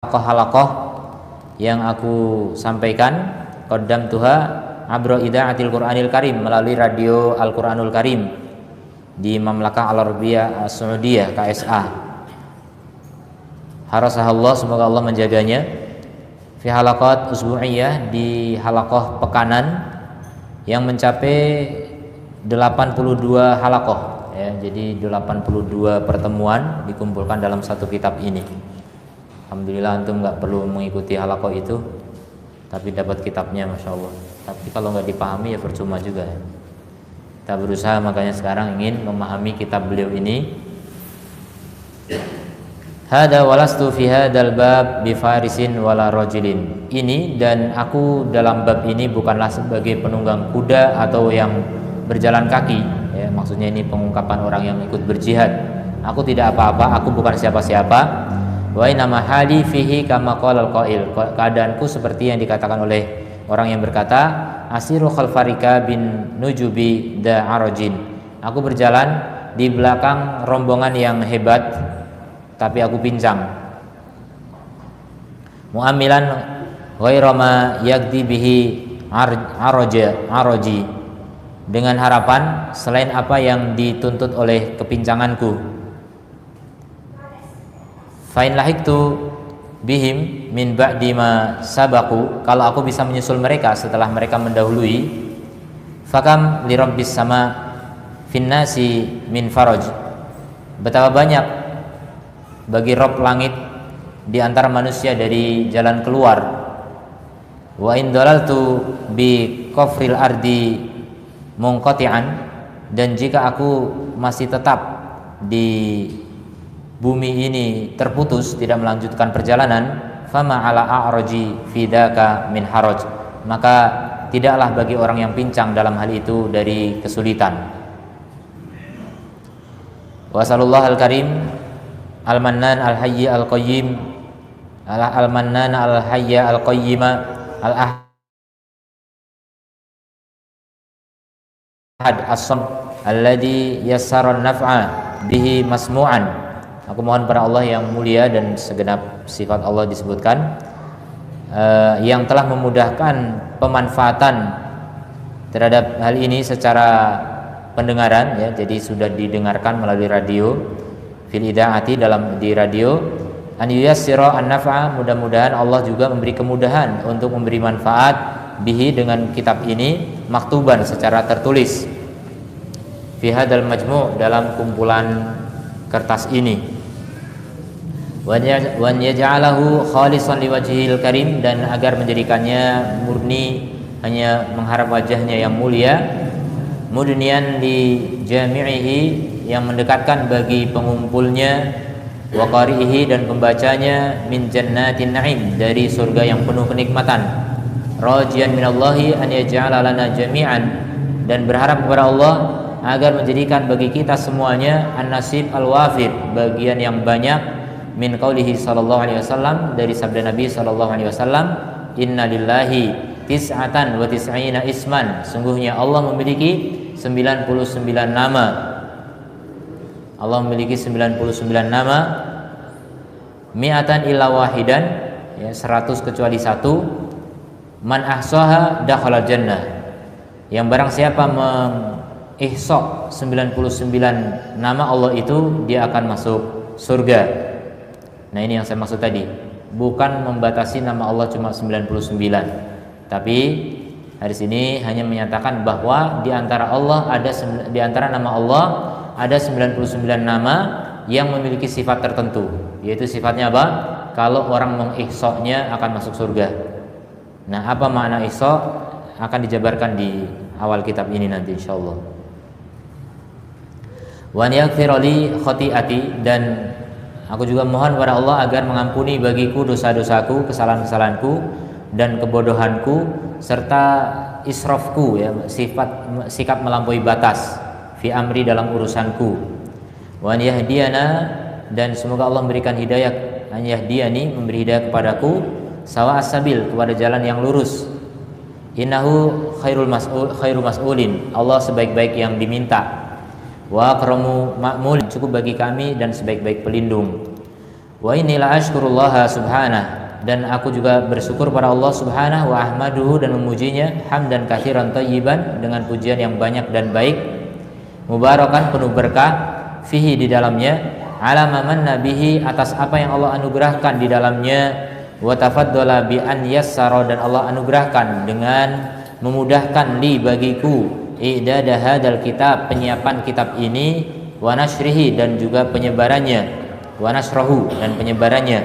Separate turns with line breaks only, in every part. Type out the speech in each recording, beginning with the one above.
halakoh yang aku sampaikan qaddam tuha abro idaatil Qur'anil Karim melalui radio Al-Qur'anul Karim di Mamlakah Al-Arabiyah Saudiyah KSA. Harasahallah, semoga Allah menjaganya. Fi halaqat usbu'iyah, di halakoh pekanan yang mencapai 82 halakoh ya, jadi 82 pertemuan dikumpulkan dalam satu kitab ini. Alhamdulillah antum nggak perlu mengikuti halakoh itu, tapi dapat kitabnya, masya Allah. Tapi kalau nggak dipahami ya percuma juga ya. Kita berusaha makanya sekarang ingin memahami kitab beliau ini. Hada walastu fi hadzal bab bi farisin wala rajulin. Ini dan aku dalam bab ini bukanlah sebagai penunggang kuda atau yang berjalan kaki ya, maksudnya ini pengungkapan orang yang ikut berjihad. Aku tidak apa-apa, aku bukan siapa-siapa. Wa inna mahali fihi kama qala al-qail. Keadaanku seperti yang dikatakan oleh orang yang berkata, asiru khalfarika bin nujubi da arojin. Aku berjalan di belakang rombongan yang hebat, tapi aku pincang. Mu'amilan ghaira ma yagdi bihi aroji, dengan harapan selain apa yang dituntut oleh kepincanganku. Fa'in lahiktu bihim min ba'di ma sabaku, kalau aku bisa menyusul mereka setelah mereka mendahului. Fakam li rabbis sama finnasi min faraj, betapa banyak bagi Rabb langit di antara manusia dari jalan keluar. Wa in dalaltu bi kufril ardi munqati'an, dan jika aku masih tetap di bumi ini terputus, tidak melanjutkan perjalanan, fama ala a'raji fidaka min haraj, maka tidaklah bagi orang yang pincang dalam hal itu dari kesulitan. Wa sallallahu al-karim al-mannan al-hayy al-qayyim al-mannan al-hayy al-qayyima al-ahad as-sam alladhi yassara an-naf'a bihi masmu'an. Aku mohon pada Allah yang mulia dan segenap sifat Allah disebutkan, yang telah memudahkan pemanfaatan terhadap hal ini secara pendengaran ya, jadi sudah didengarkan melalui radio fil idaati, di radio. An yuyassira an-naf'a, mudah-mudahan Allah juga memberi kemudahan untuk memberi manfaat bihi, dengan kitab ini, maktuban, secara tertulis, fi hadzal majmu', dalam kumpulan kertas ini. Wa yaj'alahu khalisan liwajhil karim, dan agar menjadikannya murni hanya mengharap wajahnya yang mulia. Mudniyan li jami'ihi, yang mendekatkan bagi pengumpulnya, wa qari'ihi, dan pembacanya, min jannatin na'im, dari surga yang penuh kenikmatan. Rajian minallahi an yaj'ala lana jami'an, dan berharap kepada Allah agar menjadikan bagi kita semuanya an-nasib al-wafir, bagian yang banyak, min qaulihi sallallahu alaihi wasallam, dari sabda Nabi sallallahu alaihi wasallam, inna lillahi tis'atan wa tis'ina isman, sungguhnya Allah memiliki 99 nama. Allah memiliki 99 nama. Mi'atan illa wahidan, ya, 100 kecuali satu. Man ahsaha dakhala jannah, yang barang siapa ihsa 99 nama Allah itu, dia akan masuk surga. Nah, ini yang saya maksud tadi, bukan membatasi nama Allah cuma 99, tapi hadis ini hanya menyatakan bahwa di antara nama Allah ada 99 nama yang memiliki sifat tertentu, yaitu sifatnya apa? Kalau orang mengihsanya akan masuk surga. Nah, apa makna ihsa akan dijabarkan di awal kitab ini nanti insyaallah. Wa yaghfir li khati'ati, dan aku juga mohon kepada Allah agar mengampuni bagiku dosa-dosaku, kesalahan-kesalahanku dan kebodohanku, serta israfku, ya, sikap melampaui batas, fi amri, dalam urusanku. Wa yahdiyana, dan semoga Allah memberikan hidayah, an yahdiyani, memberi hidayah kepadaku, sawa as-sabil, kepada jalan yang lurus. Innahu khairul mas'ulin, Allah sebaik-baik yang diminta. Wa akramu ma'mul, cukup bagi kami dan sebaik-baik pelindung. Wa inni la ashkurullaha subhanahu, dan aku juga bersyukur pada Allah subhanahu wa ahmaduhu, dan memujinya hamdan katsiran thayyiban, dengan pujian yang banyak dan baik, mubarakan penuh berkah, fihi di dalamnya, ala ma manna bihi atas apa yang Allah anugerahkan di dalamnya, wa tafaddala bi an yassara, dan Allah anugerahkan dengan memudahkan li bagiku, i'dada hadzal kitab penyiapan kitab ini, wa nashrihi dan juga penyebarannya, wa nashrahu dan penyebarannya,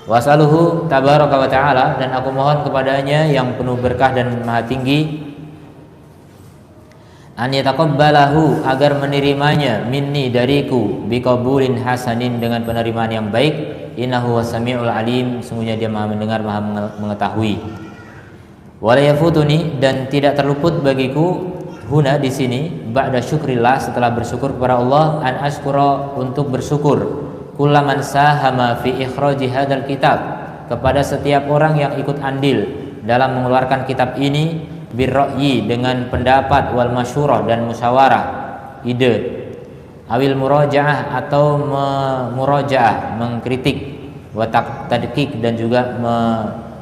wasaluhu tabaraka wa ta'ala, dan aku mohon kepadanya yang penuh berkah dan maha tinggi, an yataqabbalahu agar menerimanya, minni dariku, biqabulin hasanin dengan penerimaan yang baik, innahu wasami'ul alim, sungguhnya dia maha mendengar maha mengetahui. Wala yafutuni, dan tidak terluput bagiku huna di sini, ba'da syukrillah setelah bersyukur kepada Allah, an ashkura untuk bersyukur, kullaman sahama fi ikhraji hadzal kitab kepada setiap orang yang ikut andil dalam mengeluarkan kitab ini, birra'yi dengan pendapat, wal masyurah dan musyawarah ide, awil murajaah atau murajaah mengkritik, wa tadqiq dan juga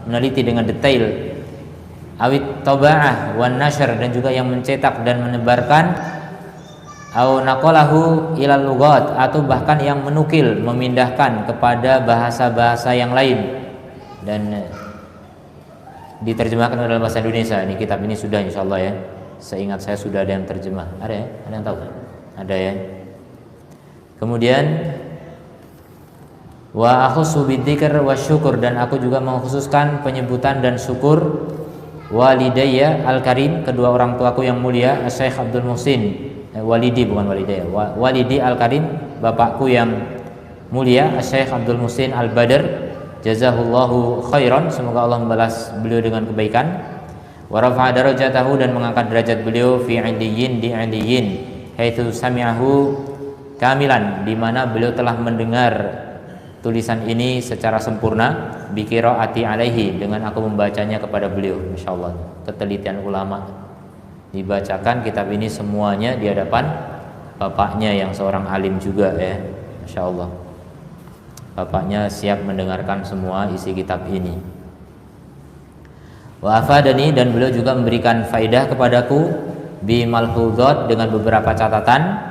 meneliti dengan detail, awit tabaah wan nashr dan juga yang mencetak dan menebarkan, au naqalahu ilal lughat atau bahkan yang menukil memindahkan kepada bahasa-bahasa yang lain dan diterjemahkan dalam bahasa Indonesia. Ini kitab ini sudah insyaallah ya. Seingat saya sudah ada yang terjemah. Ada ya? Ada yang tahu? Ada ya. Kemudian wa akhussu bidzikr wasyukur, dan aku juga mengkhususkan penyebutan dan syukur, walidayya al-karim kedua orang tuaku yang mulia, Syekh Abdul Muhsin, walidi bukan walidayya, walidi al-karim bapakku yang mulia, Syekh Abdul Muhsin al-Badr, jazahullahu khairan, semoga Allah membalas beliau dengan kebaikan, wa rafa'a darajatahu dan mengangkat derajat beliau, fi 'indiyyin di 'indiyyin, haitsu sami'ahu kamilan, di mana beliau telah mendengar tulisan ini secara sempurna, bi qiraati alaihi dengan aku membacanya kepada beliau. Masyaallah, ketelitian ulama, dibacakan kitab ini semuanya di hadapan bapaknya yang seorang alim juga ya. Masyaallah, bapaknya siap mendengarkan semua isi kitab ini. Wa afadani, dan beliau juga memberikan faidah kepadaku, bi malhuzat dengan beberapa catatan,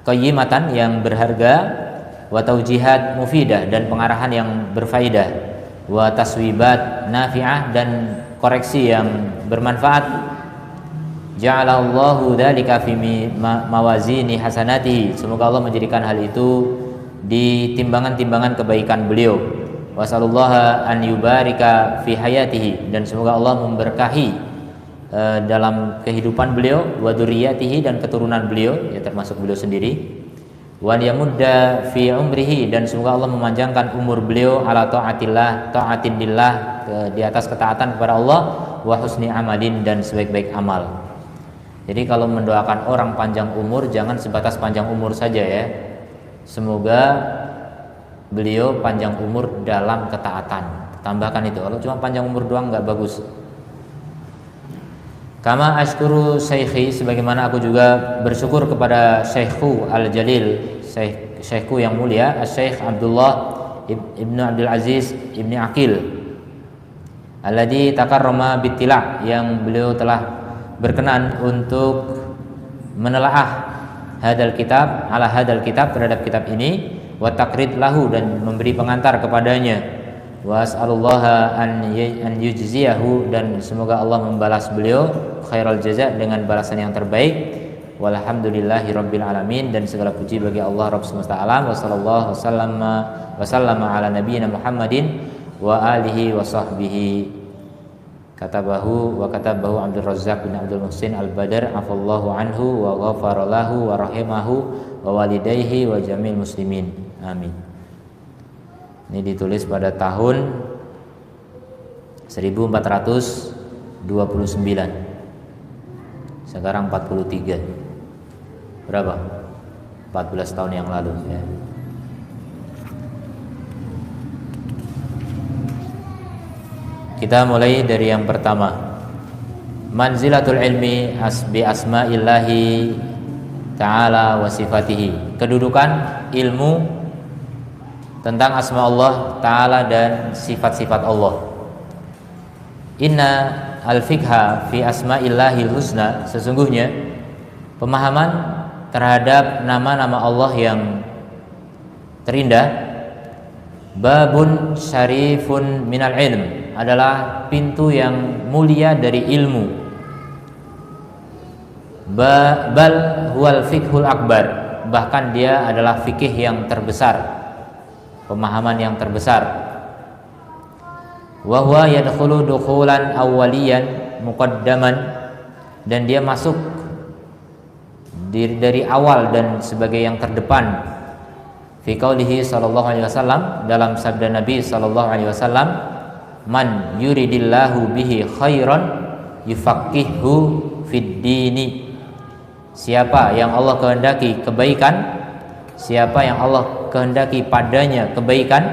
qayyimatan yang berharga, wa taujihat mufidah dan pengarahan yang berfaedah, wa taswibat nafi'ah dan koreksi yang bermanfaat. Ja'alallahu dzalika fi mawazini hasanatihi, semoga Allah menjadikan hal itu di timbangan-timbangan kebaikan beliau. Wasallallahu an yubarika fi hayatihi, dan semoga Allah memberkahi dalam kehidupan beliau, wa dzurriyyatihi dan keturunan beliau, ya termasuk beliau sendiri, wa yamudda fi umrihi, dan semoga Allah memanjangkan umur beliau, ala taatin lillah di atas ketaatan kepada Allah, wa husni amalin dan sebaik-baik amal. Jadi kalau mendoakan orang panjang umur jangan sebatas panjang umur saja ya. Semoga beliau panjang umur dalam ketaatan. Tambahkan itu. Kalau cuma panjang umur doang nggak bagus. Kama ashkuru syekhi, sebagaimana aku juga bersyukur kepada Syekhku al-Jalil, Syekhku yang mulia, Syekh Abdullah Ibnu Abdul Aziz Ibni Aqil, alladzi takarrama bittila', yang beliau telah berkenan untuk menelaah hadal kitab, ala hadal kitab, terhadap kitab ini, wa taqrid lahu dan memberi pengantar kepadanya, wa as'alullaha an yujziyahu, dan semoga Allah membalas beliau khairal jaza dengan balasan yang terbaik. Walhamdulillahi rabbil alamin, dan segala puji bagi Allah Rabb semesta alam. Wa sallallahu wasallama ala nabiyyina Muhammadin wa alihi wa sahbihi. Katabahu Abdul Razzaq bin Abdul Muhsin al-Badr, afallahu anhu wa ghafara lahu wa rahimahu wa walidayhi wa jamil muslimin. Amin. Ini ditulis pada tahun 1429. Sekarang 43. Berapa? 14 tahun yang lalu ya. Kita mulai dari yang pertama. Manzilatul ilmi bi asma'illahi ta'ala wa sifatihi. Kedudukan ilmu tentang asma Allah Ta'ala dan sifat-sifat Allah. Inna al-fiqha fi asma'illahil husna, sesungguhnya pemahaman terhadap nama-nama Allah yang terindah, babun syarifun minal ilm, adalah pintu yang mulia dari ilmu. Bal huwal fiqhul akbar, bahkan dia adalah fikih yang terbesar, pemahaman yang terbesar. Wa huwa yadkhulu dukhulan awwaliyan muqaddaman, dan dia masuk dari awal dan sebagai yang terdepan. Fi qaulihi sallallahu alaihi wasallam, dalam sabda Nabi sallallahu alaihi wasallam, man yuridillahu bihi khairan yufaqihu fid dini. Siapa yang Allah kehendaki kebaikan, siapa yang Allah kehendaki padanya kebaikan,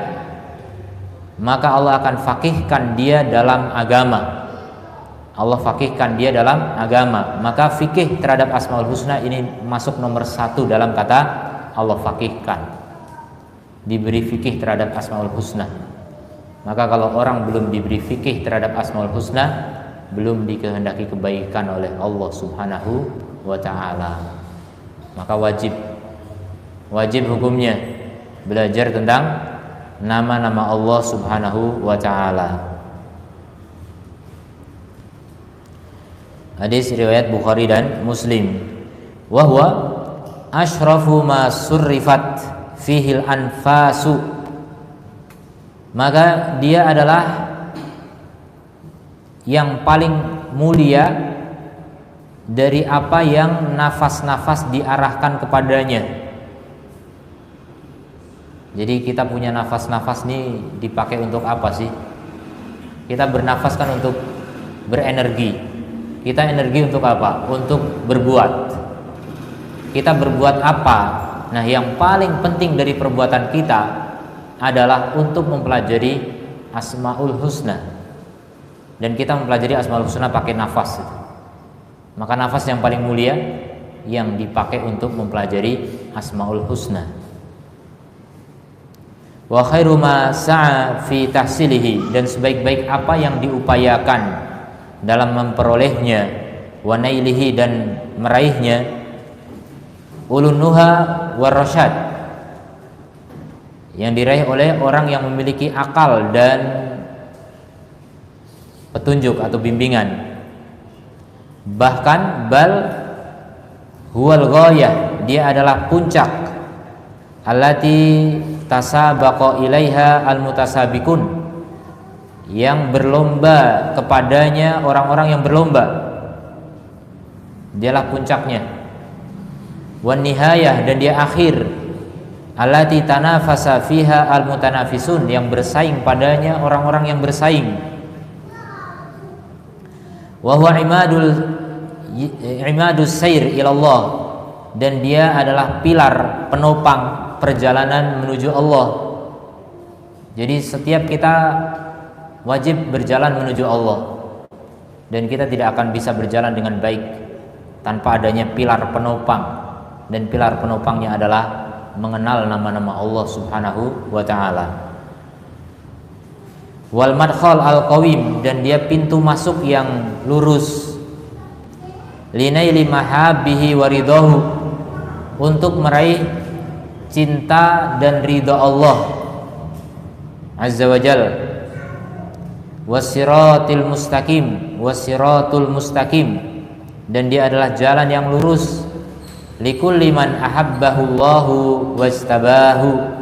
maka Allah akan fakihkan dia dalam agama. Allah fakihkan dia dalam agama. Maka fikih terhadap Asmaul Husna ini masuk nomor 1 dalam kata Allah fakihkan, diberi fikih terhadap Asmaul Husna. Maka kalau orang belum diberi fikih terhadap Asmaul Husna, belum dikehendaki kebaikan oleh Allah Subhanahu wa ta'ala. Maka wajib hukumnya belajar tentang nama-nama Allah Subhanahu wa ta'ala. Hadis riwayat Bukhari dan Muslim. Wa huwa asyrafu ma surrifat fihil anfasu, maka dia adalah yang paling mulia dari apa yang nafas-nafas diarahkan kepadanya. Jadi kita punya nafas-nafas nih dipakai untuk apa sih? Kita bernafas kan untuk berenergi. Kita energi untuk apa? Untuk berbuat. Kita berbuat apa? Nah, yang paling penting dari perbuatan kita adalah untuk mempelajari Asmaul Husna. Dan kita mempelajari Asmaul Husna pakai nafas. Maka nafas yang paling mulia yang dipakai untuk mempelajari Asmaul Husna. Wa khairu ma sa'a fi tahsilihi, dan sebaik-baik apa yang diupayakan dalam memperolehnya, wa nailihi, dan meraihnya, ulun nuha war rasyad, yang diraih oleh orang yang memiliki akal dan petunjuk atau bimbingan. Bahkan bal huwal ghayah, dia adalah puncak, allati tasabaqa ilaiha almutasabiqun, yang berlomba kepadanya orang-orang yang berlomba. Dialah puncaknya. Wan nihayah, dan dia akhir, allati tanafasa fiha almutanafisun, yang bersaing padanya orang-orang yang bersaing. Wa huwa imadus sair ilallah, dan dia adalah pilar penopang perjalanan menuju Allah. Jadi setiap kita wajib berjalan menuju Allah, dan kita tidak akan bisa berjalan dengan baik tanpa adanya pilar penopang, dan pilar penopangnya adalah mengenal nama-nama Allah Subhanahu wa ta'ala. Wal madkhal al-qawim, dan dia pintu masuk yang lurus, linaili mahabbihi waridahu, untuk meraih cinta dan ridha Allah Azza wa Jalla. Wasiratil mustaqim, dan dia adalah jalan yang lurus, likulli man ahabbahullahu wastabahu,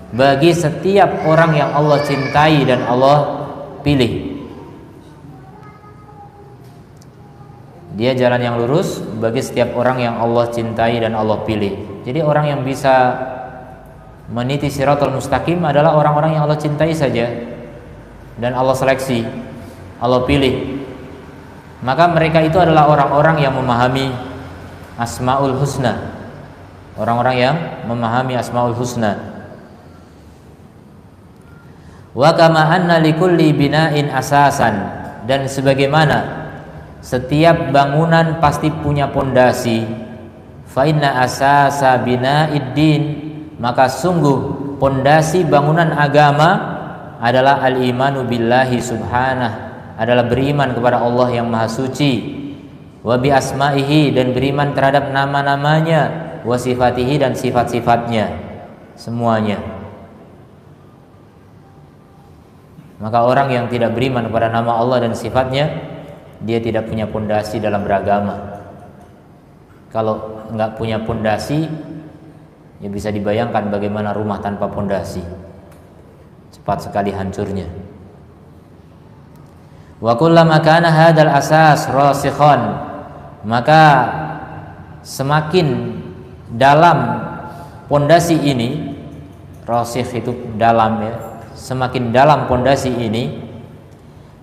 bagi setiap orang yang Allah cintai dan Allah pilih. Dia jalan yang lurus bagi setiap orang yang Allah cintai dan Allah pilih. Jadi orang yang bisa meniti siratal mustaqim adalah orang-orang yang Allah cintai saja dan Allah seleksi, Allah pilih. Maka mereka itu adalah orang-orang yang memahami Asmaul Husna, orang-orang yang memahami Asmaul Husna. Wa kama anna likulli bina'in asasan, dan sebagaimana setiap bangunan pasti punya pondasi, fa inna asasa bina'id din, maka sungguh pondasi bangunan agama adalah al-imanu billahi subhanah, adalah beriman kepada Allah yang maha suci, wa bi asma'ihi, dan beriman terhadap nama-namanya, wa sifatihi, dan sifat-sifatnya semuanya. Maka orang yang tidak beriman kepada nama Allah dan sifatnya, dia tidak punya pondasi dalam beragama. Kalau nggak punya pondasi, ya bisa dibayangkan bagaimana rumah tanpa pondasi, cepat sekali hancurnya. Wa kullama kana hadzal asas rasikhan, maka semakin dalam pondasi ini, rasikh itu dalam ya, semakin dalam pondasi ini,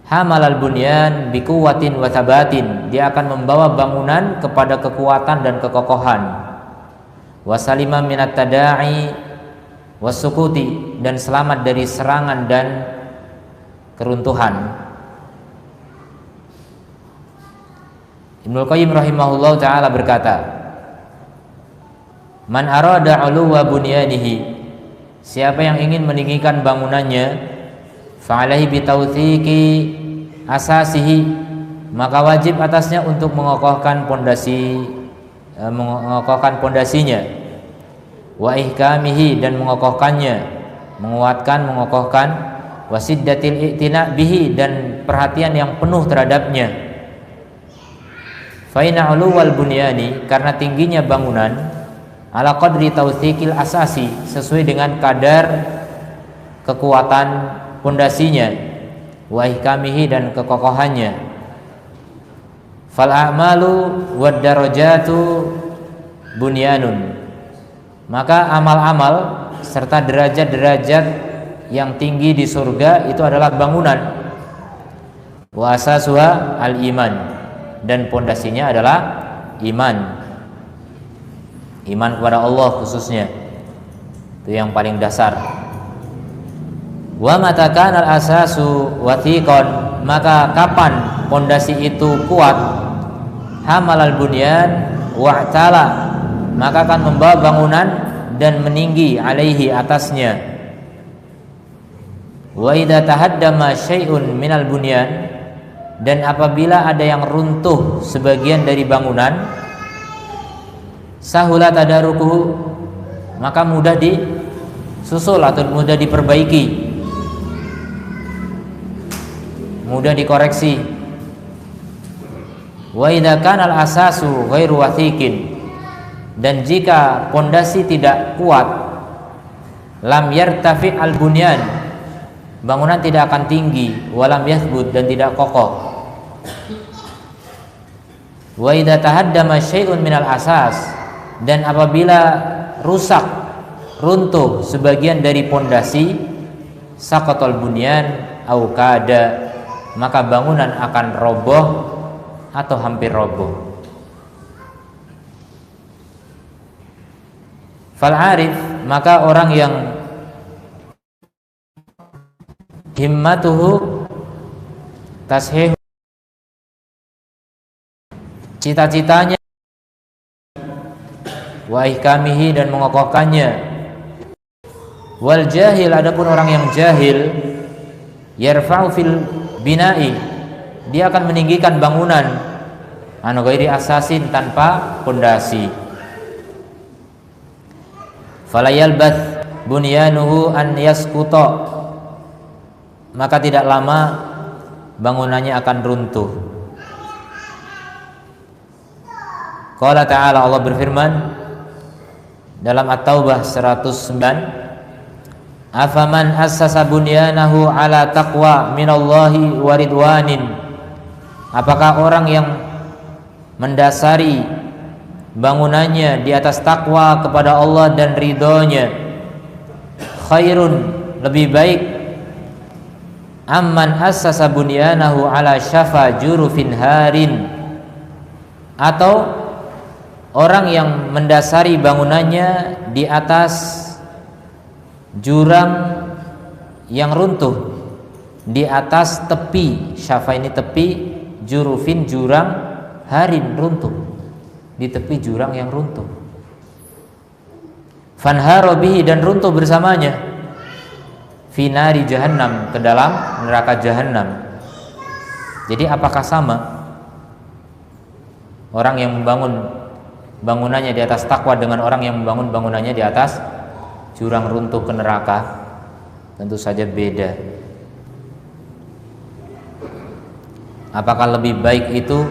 hamalal bunyan biquwwatin wa thabatin, dia akan membawa bangunan kepada kekuatan dan kekokohan, wasalima minat tada'i wasukuti, dan selamat dari serangan dan keruntuhan. Ibnu Qayyim rahimahullah ta'ala berkata, man arada 'uluwa bunyanihi, siapa yang ingin meninggikan bangunannya, fa'alaihi bitawthiki asasihi, maka wajib atasnya untuk mengokohkan pondasinya, wa ihkamihi, dan mengokohkannya, mengokohkan, wa siddatil i'tina bihi, dan perhatian yang penuh terhadapnya. Fa inna 'uluwal bunyani, karena tingginya bangunan, ala qadri tawthikil asasi, sesuai dengan kadar kekuatan pondasinya, wa ihkamihi, dan kekokohannya. Fal a'malu wad darajatu bunyanun, maka amal-amal serta derajat-derajat yang tinggi di surga itu adalah bangunan. Wa asasuha al-iman, dan pondasinya adalah iman kepada Allah khususnya, itu yang paling dasar. Wa mata kana al-asasu wathiqan, maka kapan pondasi itu kuat, hamalal bunyan wa'tala, maka akan membawa bangunan dan meninggi, alaihi, atasnya. Wa idza tahaddama syai'un minal bunyan, dan apabila ada yang runtuh sebagian dari bangunan, sahula tadarukuhu, maka mudah disusul atau mudah diperbaiki, mudah dikoreksi. Wa idza kana al-asasu ghairu wathiqin, dan jika pondasi tidak kuat, lam yartafi al-bunyan, bangunan tidak akan tinggi, walam yathbut, dan tidak kokoh. Wa idza tahaddama syai'un minal asas, dan apabila rusak, runtuh sebagian dari pondasi, saqatal bunyan au kada, maka bangunan akan roboh atau hampir roboh. Fal arif, maka orang yang himmatuhu tashih, cita-citanya, wa ihkamihi, dan mengokohkannya. Wal jahil, adapun orang yang jahil, yarfa'u fil bina'i, dia akan meninggikan bangunan, anu ghairi asasin, tanpa pondasi. Fala yalbath bunyanuhu an yasquta, maka tidak lama bangunannya akan runtuh. Qala ta'ala, Allah berfirman dalam At-Taubah 109, afaman assasa bunyanahu ala taqwa minallahi wa ridwanin, apakah orang yang mendasari bangunannya di atas takwa kepada Allah dan ridhonya, khairun, lebih baik, amman assasa bunyanahu ala syafa jurufin harin, atau orang yang mendasari bangunannya di atas jurang yang runtuh, di atas tepi, syafa ini tepi, jurufin jurang, harin runtuh, di tepi jurang yang runtuh. fanharo bihi, dan runtuh bersamanya, fi nari jahannam, ke dalam neraka jahannam. Jadi apakah sama orang yang membangun bangunannya di atas takwa dengan orang yang membangun bangunannya di atas jurang runtuh ke neraka? Tentu saja beda. Apakah lebih baik itu,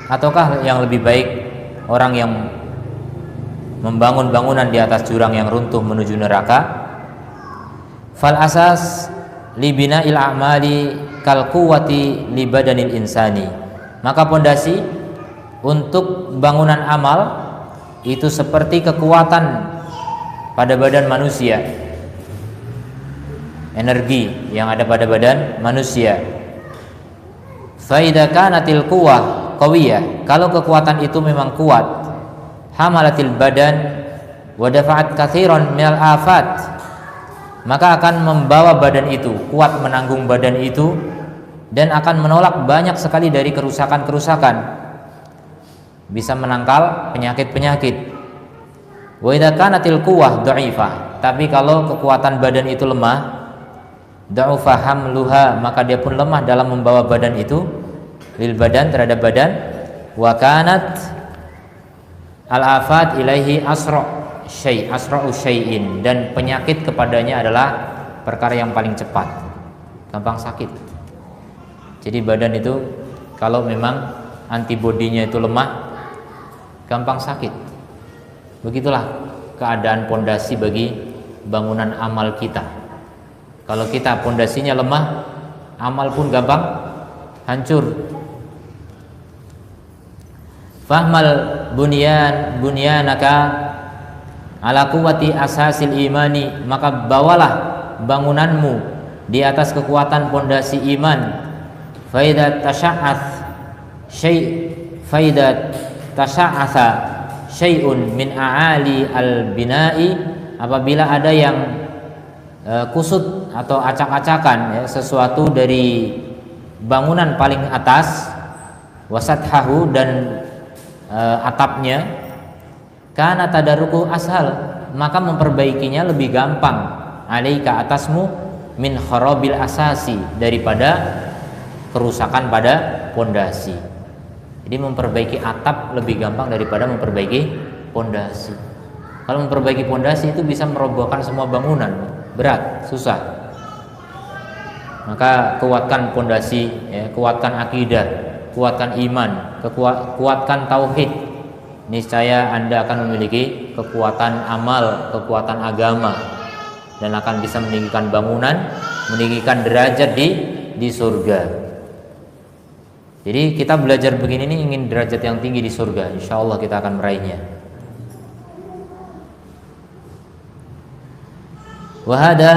ataukah yang lebih baik orang yang membangun bangunan di atas jurang yang runtuh menuju neraka? Fal asas li bina'il a'mali kal quwwati li badanil insani. Maka pondasi untuk bangunan amal itu seperti kekuatan pada badan manusia, energi yang ada pada badan manusia. Fa idza kanatil quwwah qawiyah, kalau kekuatan itu memang kuat, hamalatil badan wa dafa'at katsiran minal afat, maka akan membawa badan itu, kuat menanggung badan itu, dan akan menolak banyak sekali dari kerusakan-kerusakan, bisa menangkal penyakit-penyakit. Wa idza kanatil quwwah dha'ifah, tapi kalau kekuatan badan itu lemah, dha'ufa hamluha, maka dia pun lemah dalam membawa badan itu, lil badan, terhadap badan. Wa kanat al-afat ilaihi asra'u syai'in, dan penyakit kepadanya adalah perkara yang paling cepat, gampang sakit. Jadi badan itu kalau memang antibodinya itu lemah, gampang sakit. Begitulah keadaan pondasi bagi bangunan amal kita. Kalau kita pondasinya lemah, amal pun gampang hancur. Fahmal bunyanaka ala quwwati asasil imani, maka bawalah bangunanmu di atas kekuatan pondasi iman. Faida tasha'atha syai'un min a'ali al-bina'i, apabila ada yang kusut atau acak-acakan, ya, sesuatu dari bangunan paling atas, wasathahu, dan atapnya, kana tadaruku ashal, maka memperbaikinya lebih gampang, alaika, atasmu, min kharabil asasi, daripada kerusakan pada pondasi. Jadi memperbaiki atap lebih gampang daripada memperbaiki pondasi. Kalau memperbaiki pondasi itu bisa merobohkan semua bangunan, berat, susah. Maka kuatkan pondasi, ya, kuatkan akidah, kuatkan iman, kuatkan tauhid. Niscaya Anda akan memiliki kekuatan amal, kekuatan agama, dan akan bisa meninggikan bangunan, meninggikan derajat di surga. Jadi kita belajar begini nih, ingin derajat yang tinggi di surga. Insya Allah kita akan meraihnya. Wahada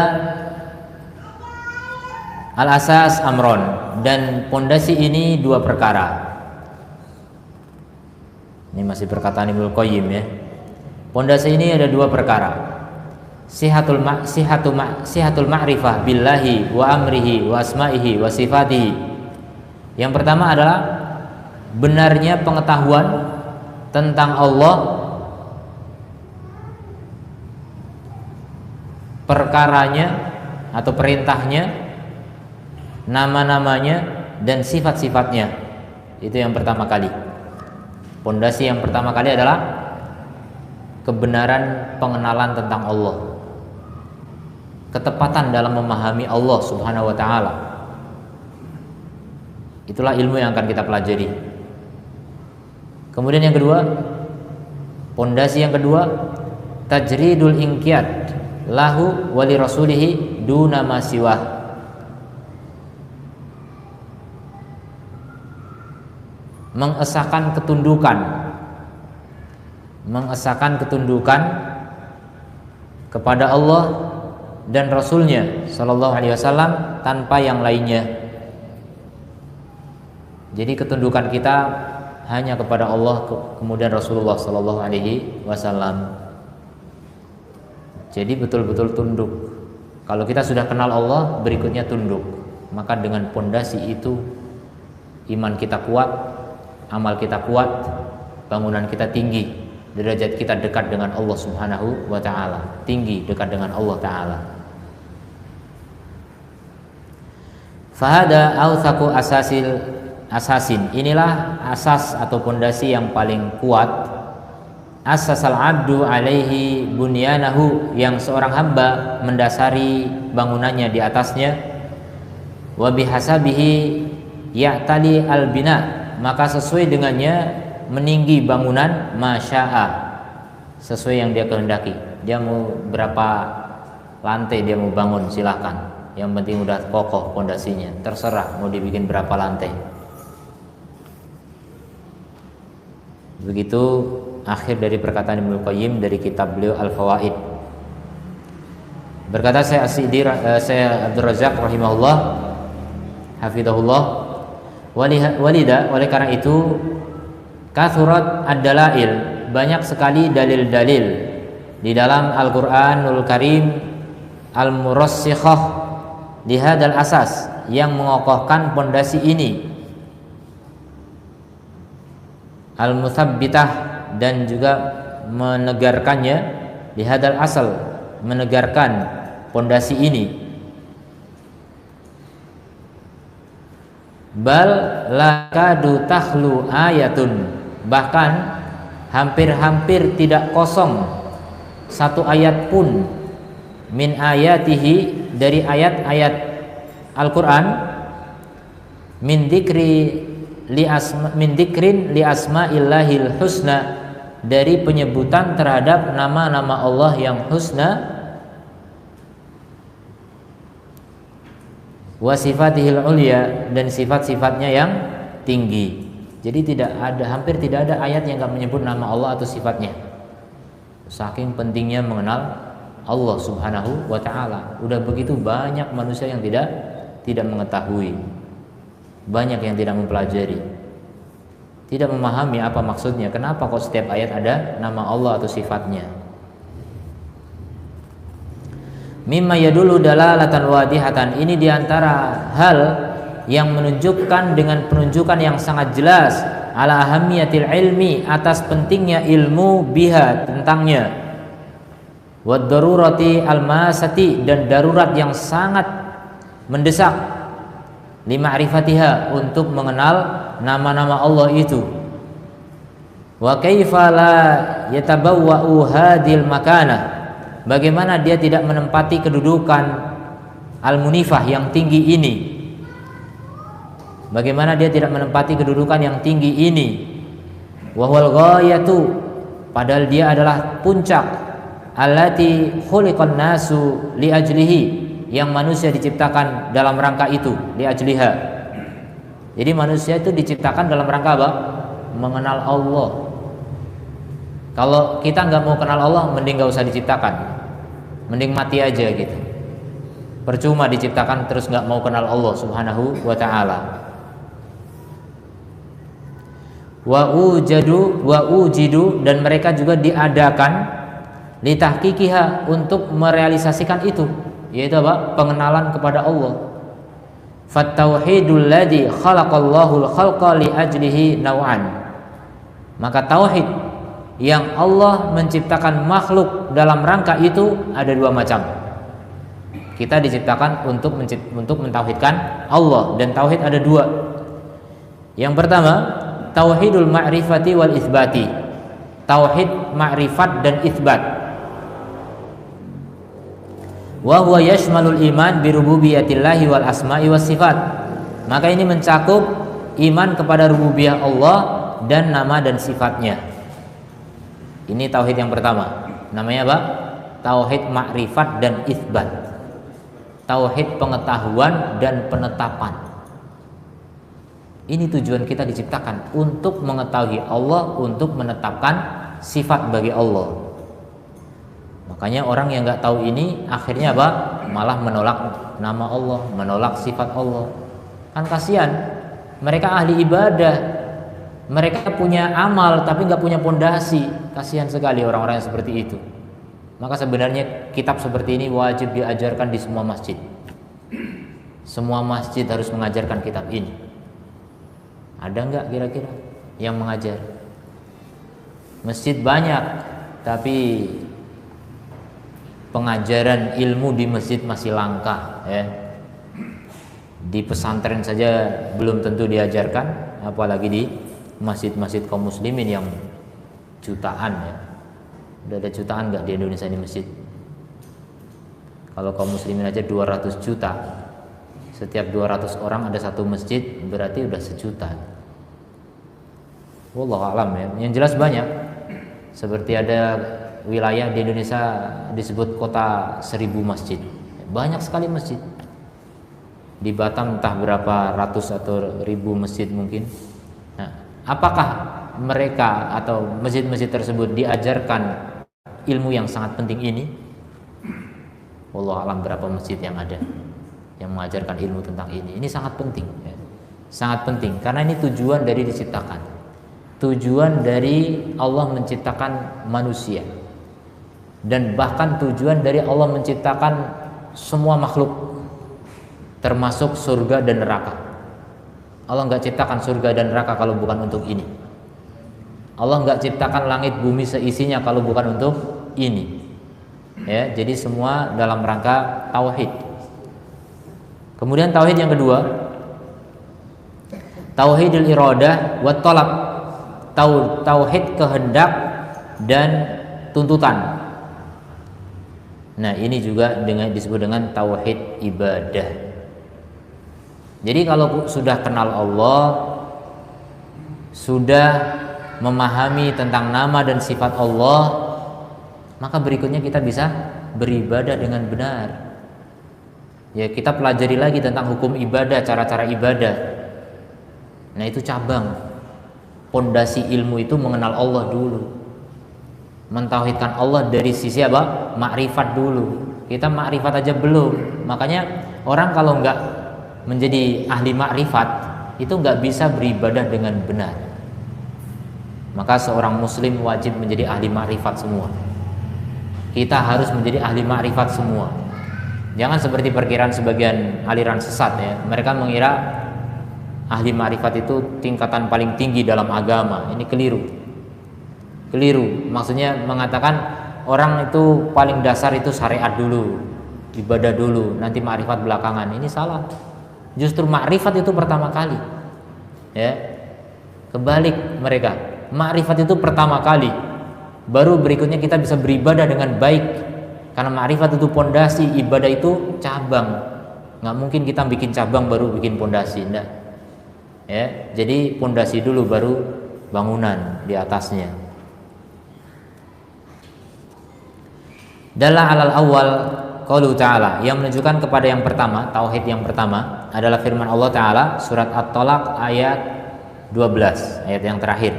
al-asas amron, dan pondasi ini dua perkara. Ini masih perkataan Ibnu Qayyim, ya. Pondasi ini ada dua perkara. Sihatul ma'rifah billahi wa amrihi wa asma'ihi wa sifatihi. Yang pertama adalah benarnya pengetahuan tentang Allah, perkaranya atau perintahnya, nama-namanya, dan sifat-sifatnya. Itu yang pertama kali. Pondasi yang pertama kali adalah kebenaran pengenalan tentang Allah, ketepatan dalam memahami Allah Subhanahu wa ta'ala. Itulah ilmu yang akan kita pelajari. Kemudian yang kedua, pondasi yang kedua, tajridul inqiyad lahu wali rasulihi duna ma siwah. Mengesahkan ketundukan kepada Allah dan Rasulnya Sallallahu Alaihi Wasallam tanpa yang lainnya. Jadi ketundukan kita hanya kepada Allah, kemudian Rasulullah Sallallahu Alaihi Wasallam. Jadi betul-betul tunduk. Kalau kita sudah kenal Allah, berikutnya tunduk. Maka dengan pondasi itu iman kita kuat, amal kita kuat, bangunan kita tinggi. derajat kita dekat dengan Allah Subhanahu wa taala, tinggi dekat dengan Allah taala. Fahada awthaqu asasin. Inilah asas atau pondasi yang paling kuat. Asasal abdu alaihi bunyanahu, yang seorang hamba mendasari bangunannya di atasnya. Wa bihasabihi ya'tali albina, maka sesuai dengannya meninggi bangunan masya'a, sesuai yang dia kehendaki. Dia mau berapa lantai dia mau bangun, silahkan. Yang penting udah kokoh pondasinya, terserah mau dibikin berapa lantai. Begitu akhir dari perkataan Ibnu Qayyim dari kitab beliau Al-Fawaid. Berkata saya Abdul Razak rahimahullah, hafidhahullah, walida, oleh karena itu kathurat ad-dalail, banyak sekali dalil-dalil di dalam Al-Qur'anul Karim al-murassikhah di hadal asas, yang mengokohkan pondasi ini, al-mutsabbitah, dan juga menegarkannya, di hadal asal, menegarkan pondasi ini. Bal lakadu takhlu ayatun, bahkan hampir-hampir tidak kosong satu ayat pun, min ayatihi, dari ayat-ayat Al-Quran, min dzikrin li asma'illahil husna, dari penyebutan terhadap nama-nama Allah yang husna, wa sifatihil ulya, dan sifat-sifatnya yang tinggi. Jadi hampir tidak ada ayat yang enggak menyebut nama Allah atau sifatnya. Saking pentingnya mengenal Allah Subhanahu wa taala. Udah begitu banyak manusia yang tidak mengetahui. Banyak yang tidak mempelajari. Tidak memahami apa maksudnya. Kenapa kok setiap ayat ada nama Allah atau sifatnya? Mimma yadullu dalalatan wadihatan, ini diantara hal yang menunjukkan dengan penunjukan yang sangat jelas ala ahamiyatil ilmi, atas pentingnya ilmu biha, tentangnya, wad darurati almasati, dan darurat yang sangat mendesak, lima'rifatiha, untuk mengenal nama-nama Allah itu. Wa kaifa la yatabawwa'u hadil makanah, bagaimana dia tidak menempati kedudukan al-munifah yang tinggi ini, bagaimana dia tidak menempati kedudukan yang tinggi ini. Wa huwal ghayatu, padahal dia adalah puncak, allati khuliqan nasu li ajlihi, yang manusia diciptakan dalam rangka itu, li ajliha. Jadi manusia itu diciptakan dalam rangka apa? Mengenal Allah. Kalau kita nggak mau kenal Allah, mending nggak usah diciptakan, mending mati aja gitu. Percuma diciptakan terus nggak mau kenal Allah Subhanahu wa taala. Wa ujidu, dan mereka juga diadakan litahqiqiha, untuk merealisasikan itu, yaitu apa? Pengenalan kepada Allah. Fattauhidul ladzi khalaqallahu al-khalqa li ajlihi naw'an, maka tauhid yang Allah menciptakan makhluk dalam rangka itu ada dua macam. Kita diciptakan untuk mentauhidkan Allah, dan tauhid ada dua. Yang pertama, tauhidul ma'rifati wal itsbati, tauhid ma'rifat dan itsbat. Wa huwa yashmalul iman bi rububiyyatillahi wal asma'i was sifat, maka ini mencakup iman kepada rububiyah Allah dan nama dan sifatnya. Ini tauhid yang pertama, namanya apa? Tauhid ma'rifat dan itsbat, tauhid pengetahuan dan penetapan. Ini tujuan kita diciptakan, untuk mengetahui Allah, untuk menetapkan sifat bagi Allah. Makanya orang yang nggak tahu ini akhirnya apa? Malah menolak nama Allah, menolak sifat Allah. Kan kasihan, mereka ahli ibadah, mereka punya amal tapi nggak punya pondasi. Kasihan sekali orang-orang yang seperti itu. Maka sebenarnya kitab seperti ini wajib diajarkan di semua masjid. Semua masjid harus mengajarkan kitab ini. Ada nggak kira-kira yang mengajar? Masjid banyak, tapi pengajaran ilmu di masjid masih langka, ya. Di pesantren saja belum tentu diajarkan, apalagi di masjid-masjid kaum muslimin yang jutaan, ya. Udah ada jutaan nggak di Indonesia ini masjid? Kalau kaum muslimin aja 200 juta. Setiap 200 orang ada satu masjid, berarti udah sejuta. Wallahu a'lam, ya. Yang jelas banyak. Seperti ada wilayah di Indonesia disebut kota 1000 masjid. Banyak sekali masjid. Di Batam entah berapa ratus atau ribu masjid mungkin. Nah, apakah mereka atau masjid-masjid tersebut diajarkan ilmu yang sangat penting ini? Wallahu a'lam berapa masjid yang ada yang mengajarkan ilmu tentang ini. Ini sangat penting, ya. Sangat penting karena ini tujuan dari diciptakan. Tujuan dari Allah menciptakan manusia. Dan bahkan tujuan dari Allah menciptakan semua makhluk, termasuk surga dan neraka. Allah nggak ciptakan surga dan neraka kalau bukan untuk ini. Allah nggak ciptakan langit bumi seisinya kalau bukan untuk ini. Ya, jadi semua dalam rangka tauhid. Kemudian tauhid yang kedua, tauhidul iradah wa talab. Tauhid kehendak dan tuntutan. Nah, ini juga disebut dengan tauhid ibadah. Jadi kalau sudah kenal Allah, sudah memahami tentang nama dan sifat Allah, maka berikutnya kita bisa beribadah dengan benar. Ya, kita pelajari lagi tentang hukum ibadah, cara-cara ibadah. Nah, itu cabang. Pondasi ilmu itu mengenal Allah dulu. Mentauhidkan Allah dari sisi apa? Makrifat dulu. Kita makrifat aja belum. Makanya orang kalau nggak menjadi ahli makrifat itu nggak bisa beribadah dengan benar. Maka seorang muslim wajib menjadi ahli makrifat semua. Kita harus menjadi ahli makrifat semua. Jangan seperti perkiraan sebagian aliran sesat, ya. Mereka mengira ahli makrifat itu tingkatan paling tinggi dalam agama. Ini keliru. Keliru, maksudnya mengatakan orang itu paling dasar itu syariat dulu, ibadah dulu, nanti makrifat belakangan. Ini salah. Justru makrifat itu pertama kali. Ya. Kebalik mereka. Makrifat itu pertama kali. Baru berikutnya kita bisa beribadah dengan baik. Karena makrifat itu pondasi, ibadah itu cabang. Nggak mungkin kita bikin cabang baru bikin pondasi, enggak. Ya, jadi pondasi dulu baru bangunan di atasnya. Dalla alal awal qaulu ta'ala, yang menunjukkan kepada yang pertama, tauhid yang pertama adalah firman Allah Ta'ala surat At-Talaq ayat 12, ayat yang terakhir.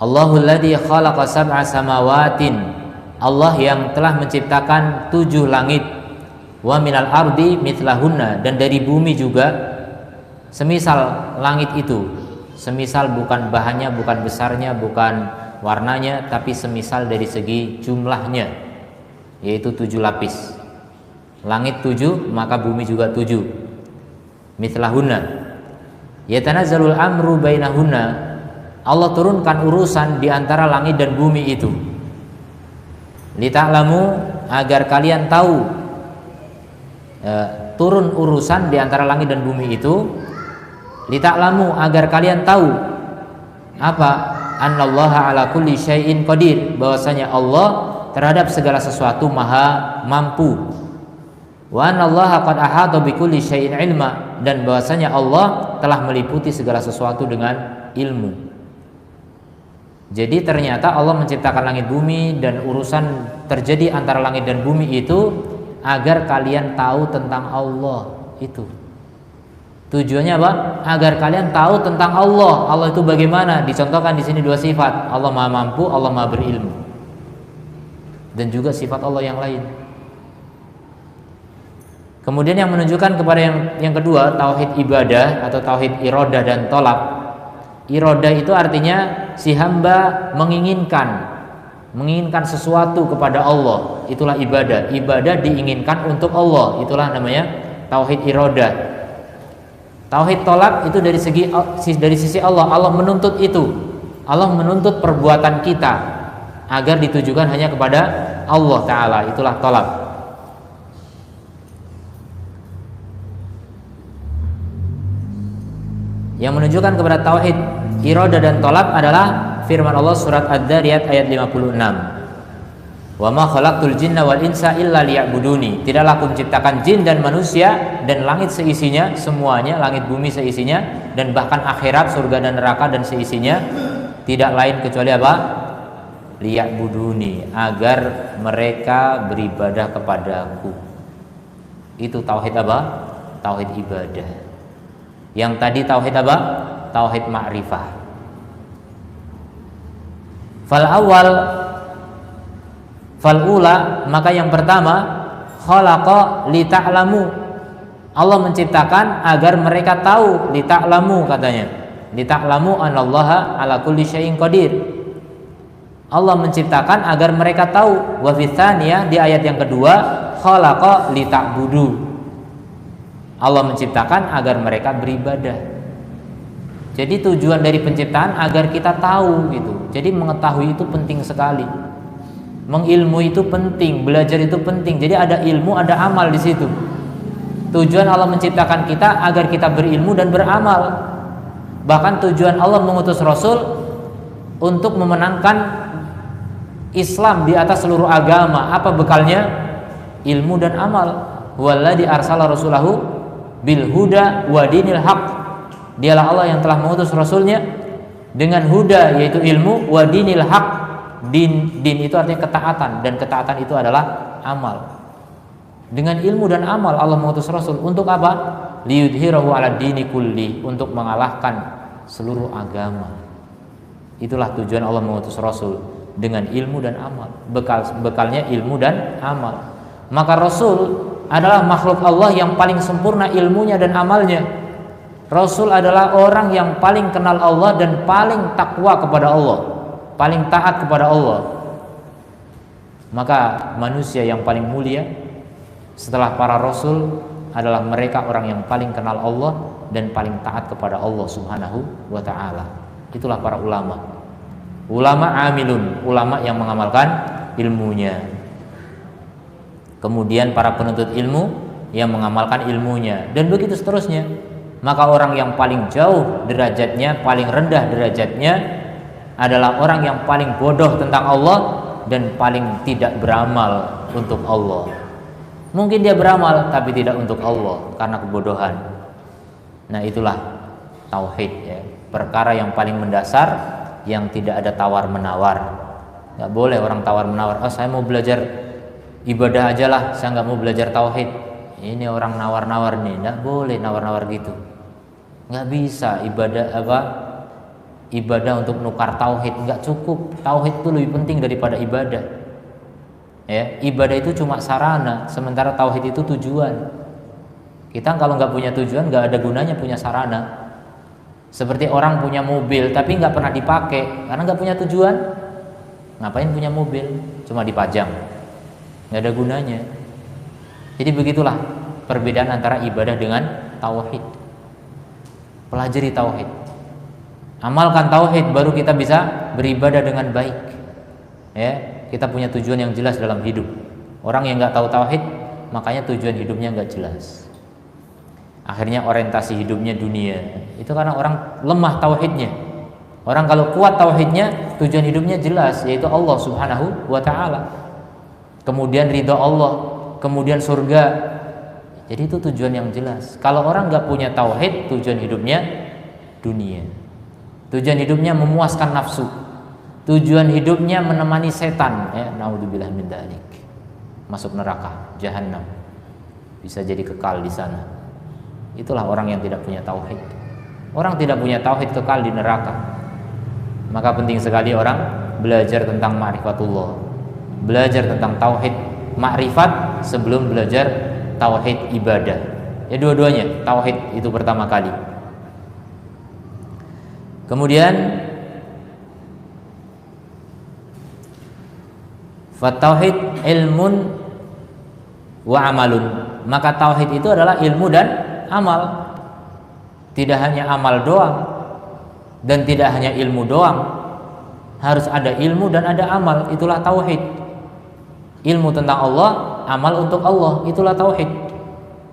Allahul ladzi khalaqa sab'a samawatin, Allah yang telah menciptakan 7 langit, wa minal ardi mithlahunna, dan dari bumi juga semisal langit itu. Semisal bukan bahannya, bukan besarnya, bukan warnanya, tapi semisal dari segi jumlahnya, yaitu 7 lapis. Langit 7, maka bumi juga 7. Mithlahunna. Yatanazzalul amru bainahunna, Allah turunkan urusan di antara langit dan bumi itu. Lita'lamu, agar kalian tahu, turun urusan di antara langit dan bumi itu. Lita'lamu, agar kalian tahu apa? Annallaha ala kulli syai'in qadir, bahwasanya Allah terhadap segala sesuatu maha mampu. Wa annallaha qad ahata bikulli syai'in ilma, dan bahwasanya Allah telah meliputi segala sesuatu dengan ilmu. Jadi ternyata Allah menciptakan langit bumi dan urusan terjadi antara langit dan bumi itu agar kalian tahu tentang Allah itu. Tujuannya apa? Agar kalian tahu tentang Allah. Allah itu bagaimana? Dicontohkan di sini 2 sifat. Allah Maha Mampu, Allah Maha Berilmu. Dan juga sifat Allah yang lain. Kemudian yang menunjukkan kepada yang kedua, tauhid ibadah atau tauhid iradah dan tolab. Iradah itu artinya si hamba menginginkan sesuatu kepada Allah. Itulah ibadah. Ibadah diinginkan untuk Allah. Itulah namanya tauhid iradah. Tauhid tolak itu dari sisi Allah. Allah menuntut itu. Allah menuntut perbuatan kita agar ditujukan hanya kepada Allah Ta'ala. Itulah tolab. Yang menunjukkan kepada tauhid, iradah dan tolab adalah firman Allah surat Ad-Dzariyat ayat 56. Wa ma khalaqtul jinna wal insa illa liya'buduni. Tidaklah aku menciptakan jin dan manusia dan langit seisinya, semuanya, langit bumi seisinya, dan bahkan akhirat, surga dan neraka dan seisinya, tidak lain kecuali apa? Liya'buduni, agar mereka beribadah kepadaku. Itu tauhid apa? Tauhid ibadah. Yang tadi tauhid apa? Tauhid ma'rifah. Fal ula, maka yang pertama, khalaqa li ta'lamu. Allah menciptakan agar mereka tahu, li ta'lamu katanya. Li ta'lamu anallaha ala kulli syai'in qadir. Allah menciptakan agar mereka tahu. Wa fi tsaniyah, di ayat yang kedua, khalaqa li ta'budu. Allah menciptakan agar mereka beribadah. Jadi tujuan dari penciptaan agar kita tahu gitu. Jadi mengetahui itu penting sekali. Mengilmu itu penting, belajar itu penting. Jadi ada ilmu, ada amal di situ. Tujuan Allah menciptakan kita agar kita berilmu dan beramal. Bahkan tujuan Allah mengutus Rasul untuk memenangkan Islam di atas seluruh agama. Apa bekalnya? Ilmu dan amal. Walladzi arsala rasulahu bil huda wa dinil haq. Dialah Allah yang telah mengutus Rasulnya dengan huda, yaitu ilmu, wa dinil haq. Din itu artinya ketaatan, dan ketaatan itu adalah amal. Dengan ilmu dan amal Allah mengutus Rasul untuk apa? Liyudhirahu ala dini kulli, untuk mengalahkan seluruh agama. Itulah tujuan Allah mengutus Rasul, dengan ilmu dan amal. Bekalnya ilmu dan amal. Maka Rasul adalah makhluk Allah yang paling sempurna ilmunya dan amalnya. Rasul adalah orang yang paling kenal Allah dan paling takwa kepada Allah, paling taat kepada Allah. Maka manusia yang paling mulia setelah para rasul adalah mereka orang yang paling kenal Allah dan paling taat kepada Allah Subhanahu wa ta'ala. Itulah para ulama. Ulama amilun, ulama yang mengamalkan ilmunya. Kemudian para penuntut ilmu yang mengamalkan ilmunya, dan begitu seterusnya. Maka orang yang paling jauh derajatnya, paling rendah derajatnya adalah orang yang paling bodoh tentang Allah dan paling tidak beramal untuk Allah. Mungkin dia beramal tapi tidak untuk Allah karena kebodohan. Nah, itulah tauhid ya. Perkara yang paling mendasar yang tidak ada tawar menawar. Gak boleh orang tawar menawar. Oh, saya mau belajar ibadah aja lah, saya nggak mau belajar tauhid. Ini orang nawar-nawar nih. Nggak boleh nawar-nawar gitu. Nggak bisa ibadah untuk nukar tauhid, nggak cukup. Tauhid itu lebih penting daripada ibadah. Ya, ibadah itu cuma sarana, sementara tauhid itu tujuan. Kita kalau nggak punya tujuan, nggak ada gunanya punya sarana. Seperti orang punya mobil tapi nggak pernah dipakai karena nggak punya tujuan. Ngapain punya mobil? Cuma dipajang, nggak ada gunanya. Jadi begitulah perbedaan antara ibadah dengan tauhid. Pelajari tauhid, amalkan tauhid, baru kita bisa beribadah dengan baik. Ya, kita punya tujuan yang jelas dalam hidup. Orang yang nggak tahu tauhid, makanya tujuan hidupnya nggak jelas. Akhirnya orientasi hidupnya dunia. Itu karena orang lemah tauhidnya. Orang kalau kuat tauhidnya, tujuan hidupnya jelas, yaitu Allah Subhanahu wa ta'ala. Kemudian ridha Allah, kemudian surga. Jadi itu tujuan yang jelas. Kalau orang nggak punya tauhid, tujuan hidupnya dunia. Tujuan hidupnya memuaskan nafsu. Tujuan hidupnya menemani setan. Ya, naudzubillah min dzalik. Masuk neraka, jahanam. Bisa jadi kekal di sana. Itulah orang yang tidak punya tauhid. Orang tidak punya tauhid kekal di neraka. Maka penting sekali orang belajar tentang ma'rifatullah. Belajar tentang tauhid ma'rifat sebelum belajar tauhid ibadah. Ya, dua-duanya tauhid itu pertama kali. Kemudian fatauhid ilmun wa amalun. Maka tauhid itu adalah ilmu dan amal. Tidak hanya amal doang dan tidak hanya ilmu doang, Harus ada ilmu dan ada amal, itulah tauhid. Ilmu tentang Allah, amal untuk Allah, itulah tauhid.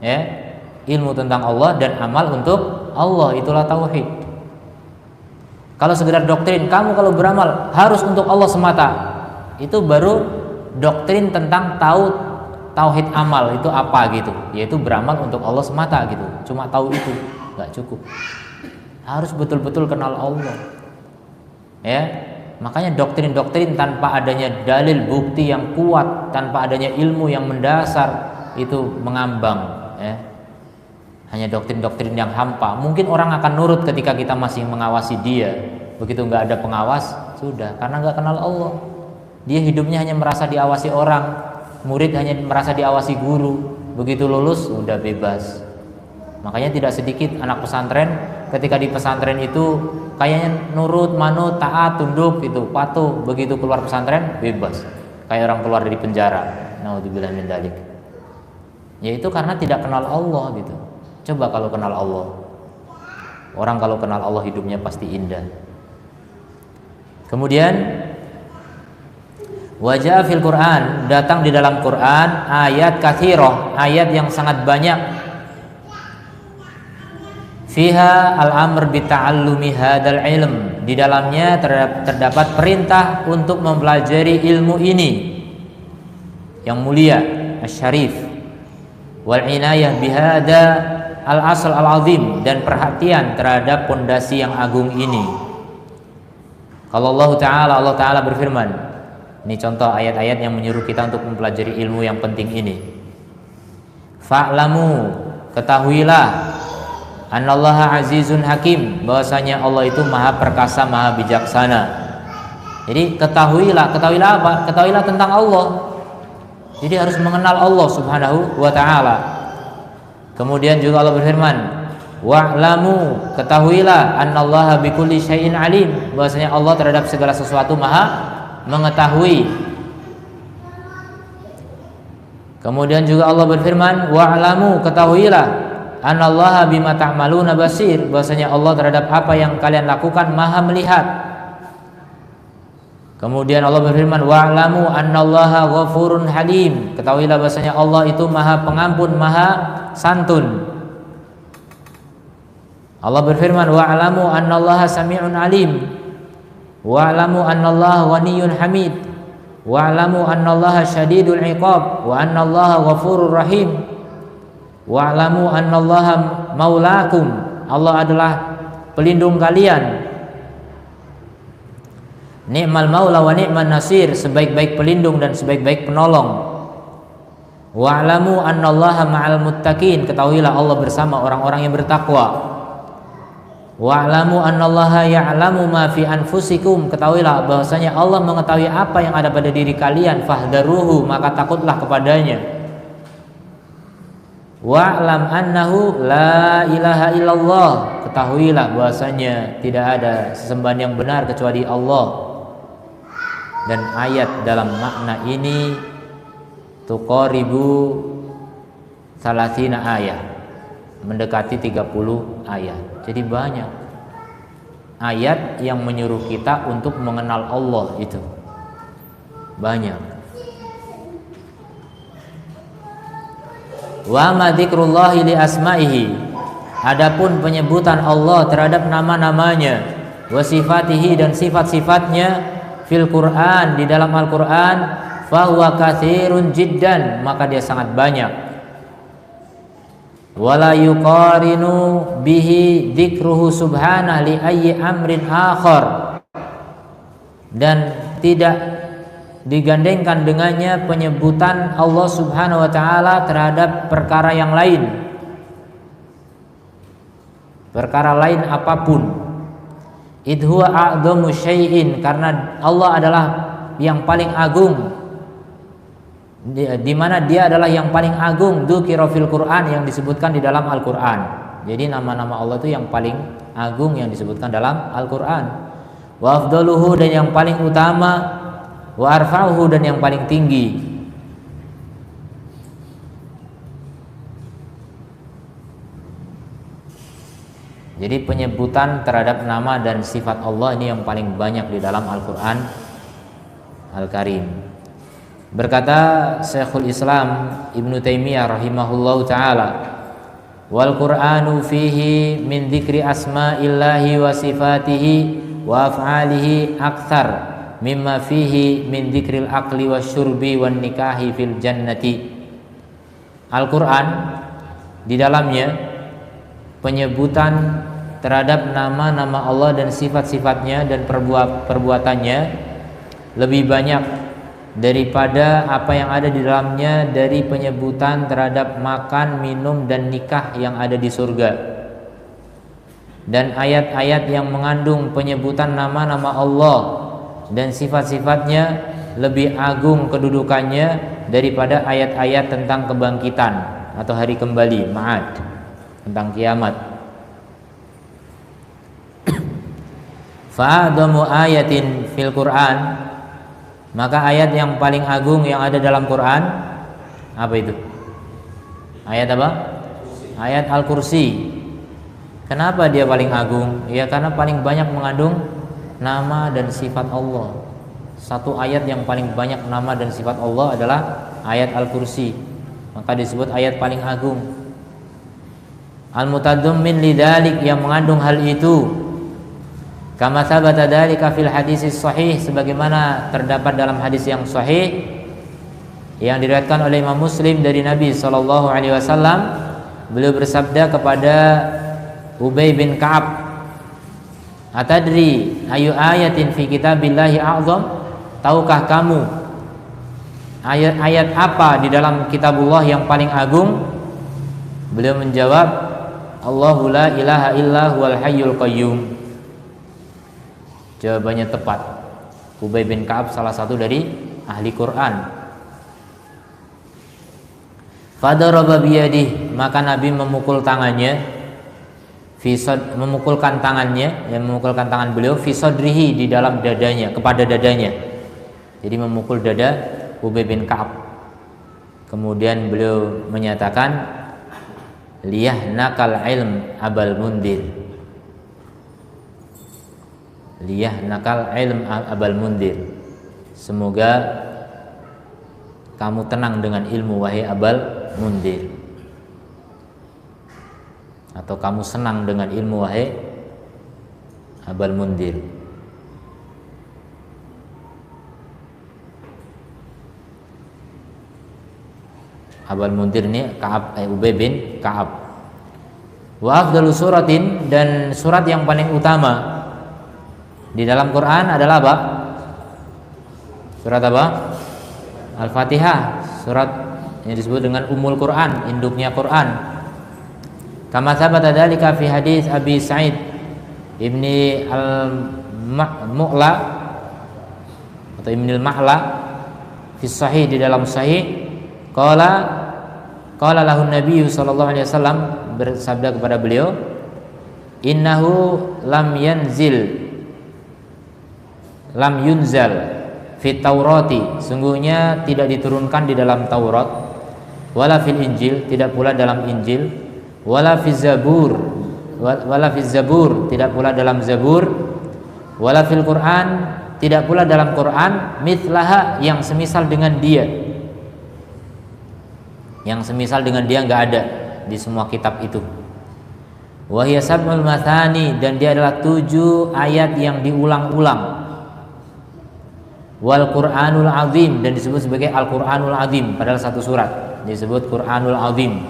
Ya, ilmu tentang Allah dan amal untuk Allah, itulah tauhid. Kalau sekedar doktrin, kamu kalau beramal harus untuk Allah semata, itu baru doktrin tentang tauhid amal itu apa gitu, yaitu beramal untuk Allah semata gitu. Cuma tahu itu nggak cukup, harus betul-betul kenal Allah. Ya, makanya doktrin-doktrin tanpa adanya dalil bukti yang kuat, tanpa adanya ilmu yang mendasar, itu mengambang. Ya, hanya doktrin-doktrin yang hampa. Mungkin orang akan nurut ketika kita masih mengawasi dia. Begitu nggak ada pengawas, sudah, karena nggak kenal Allah. Dia hidupnya hanya merasa diawasi orang, murid hanya merasa diawasi guru. Begitu lulus, sudah bebas. Makanya tidak sedikit anak pesantren ketika di pesantren itu kayaknya nurut, manut, taat, tunduk, gitu, patuh. Begitu keluar pesantren, bebas, kayak orang keluar dari penjara. Naudzubillah min dzalik. Yaitu karena tidak kenal Allah gitu. Coba kalau kenal Allah, orang kalau kenal Allah hidupnya pasti indah. Kemudian wajah fil Quran, datang di dalam Quran ayat katsirah, ayat yang sangat banyak. Fiha al-amr bi ta'allumi hadzal ilm, di dalamnya terdapat perintah untuk mempelajari ilmu ini yang mulia, asy-syarif, wal inayah bihada al-asl al-azim, dan perhatian terhadap pondasi yang agung ini. Kalau Allah Ta'ala berfirman, ini contoh ayat-ayat yang menyuruh kita untuk mempelajari ilmu yang penting ini. Fa'lamu, ketahuilah, anallaha azizun hakim, bahwasanya Allah itu maha perkasa, maha bijaksana. Jadi ketahuilah apa? Ketahuilah tentang Allah. Jadi harus mengenal Allah Subhanahu wa Ta'ala. Kemudian juga Allah berfirman, wa'lamu, ketahuilah, annallaha bikulli syai'in alim, bahwasanya Allah terhadap segala sesuatu maha mengetahui. Kemudian juga Allah berfirman, wa'lamu, ketahuilah, anallaha bima ta'maluna basir, bahwasanya Allah terhadap apa yang kalian lakukan maha melihat. Kemudian Allah berfirman, wa'lamu annallaha ghafurun halim, ketahuilah bahwasanya Allah itu maha pengampun, maha santun. Allah berfirman, wa'lamu annallaha sami'un alim, wa'lamu annallaha ghaniyyun hamid, wa'lamu annallaha syadidul iqab, wa annallaha ghafurur rahim, wa'lamu annallaha maulakum, Allah adalah pelindung kalian. Ni'mal maula wa ni'man nasir, sebaik-baik pelindung dan sebaik-baik penolong. Wa'lamu annallaha ma'al muttaqin, ketahuilah Allah bersama orang-orang yang bertakwa. Wa'lamu annallaha ya'lamu ma fi anfusikum, ketahuilah bahwasanya Allah mengetahui apa yang ada pada diri kalian. Fahdharuhu, maka takutlah kepadanya. Wa'lam annahu la ilaha illallah, ketahuilah bahwasanya tidak ada sesembahan yang benar kecuali Allah. Dan ayat dalam makna ini tuqaribu 30 ayat, mendekati 30 ayat. Jadi banyak ayat yang menyuruh kita untuk mengenal Allah, itu banyak. Wa ma dzikrullahi li asma'ihi, adapun penyebutan Allah terhadap nama-namanya, wa sifatihi, dan sifat-sifatnya, fil Quran, di dalam Al-Quran, fa huwa katsirun jiddan, maka dia sangat banyak. Wala yuqarinu bihi dzikruhu subhanahu li ayyi amrin akhar, dan tidak digandengkan dengannya penyebutan Allah Subhanahu wa Ta'ala terhadap perkara yang lain, perkara lain apapun. Idhuwa a'dhamu syai'in, karena Allah adalah yang paling agung, di mana dia adalah yang paling agung. Dzukira fil Quran, yang disebutkan di dalam Al-Quran. Jadi nama-nama Allah itu yang paling agung yang disebutkan dalam Al-Quran. Wa afdaluhu, dan yang paling utama. Wa arfa'uhu, dan yang paling tinggi. Jadi penyebutan terhadap nama dan sifat Allah ini yang paling banyak di dalam Al-Quran Al-Karim. Berkata Syekhul Islam Ibnu Taimiyah rahimahullahu ta'ala, wal Qur'anu fihi min dzikri asma'illahi wa sifatihi wa af'alihi aktsar mimma fihi min dzikril aqli wasyurbi wan nikahi fil jannati. Al-Quran di dalamnya penyebutan terhadap nama-nama Allah dan sifat-sifatnya dan perbuatannya lebih banyak daripada apa yang ada di dalamnya dari penyebutan terhadap makan, minum, dan nikah yang ada di surga. Dan ayat-ayat yang mengandung penyebutan nama-nama Allah dan sifat-sifatnya lebih agung kedudukannya daripada ayat-ayat tentang kebangkitan atau hari kembali, ma'ad, tentang kiamat. Fa'adamu ayatin fil Qur'an, maka ayat yang paling agung yang ada dalam Quran apa itu? Ayat apa? Ayat Al-Kursi. Kenapa dia paling agung? Ya karena paling banyak mengandung nama dan sifat Allah. Satu ayat yang paling banyak nama dan sifat Allah adalah ayat Al-Kursi, maka disebut ayat paling agung. Al-mutadammin lidzalik, yang mengandung hal itu. Kama sabata dzalika fil hadis sahih, sebagaimana terdapat dalam hadis yang sahih yang diriwayatkan oleh Imam Muslim dari Nabi sallallahu alaihi wasallam. Beliau bersabda kepada Ubay bin Ka'ab, "Atadri ayu ayatin fi kitabillahi a'zam?" Tahukah kamu ayat-ayat apa di dalam kitabullah yang paling agung? Beliau menjawab, Allahu la ilaha illa huwal hayyul qayyum. Jawabannya tepat. Ubay bin Ka'ab salah satu dari ahli Quran. Fadaraba biyadih, maka Nabi memukul tangannya, memukulkan tangannya, yang memukulkan tangan beliau fi sadrihi, di dalam dadanya, kepada dadanya. Jadi memukul dada Ubay bin Ka'ab. Kemudian beliau menyatakan, liyahnakal ilm abal mundir. Liyahnakal ilm abal mundir. Semoga kamu tenang dengan ilmu, wahai Abal Mundir. Atau kamu senang dengan ilmu, wahai Abal Mundir. Abal Mundir ini Ka'ab, Ubay bin Ka'ab. Wa afdalu suratin, dan surat yang paling utama di dalam Quran adalah apa? Surat apa? Al-Fatihah, surat yang disebut dengan Ummul Quran, induknya Quran. Kama sabata dzalika fi hadis Abi Sa'id Ibni Al-Mu'la atau Ibni Al-Ma'la fi sahih, di dalam sahih, qala lahu Nabi sallallahu alaihi wasallam, bersabda kepada beliau, innahu lam yunzal fit Taurati, sungguhnya tidak diturunkan di dalam Taurat, wala fil Injil, tidak pula dalam Injil, wala fiz Zabur, tidak pula dalam Zabur, wala fil Quran, tidak pula dalam Quran, mithlaha, yang semisal dengan dia. Yang semisal dengan dia enggak ada di semua kitab itu. Wa hiya sab'ul mathani, dan dia adalah 7 ayat yang diulang-ulang. Wal Qur'anul Azim, dan disebut sebagai Al-Qur'anul Azim, padahal satu surat disebut Qur'anul Azim.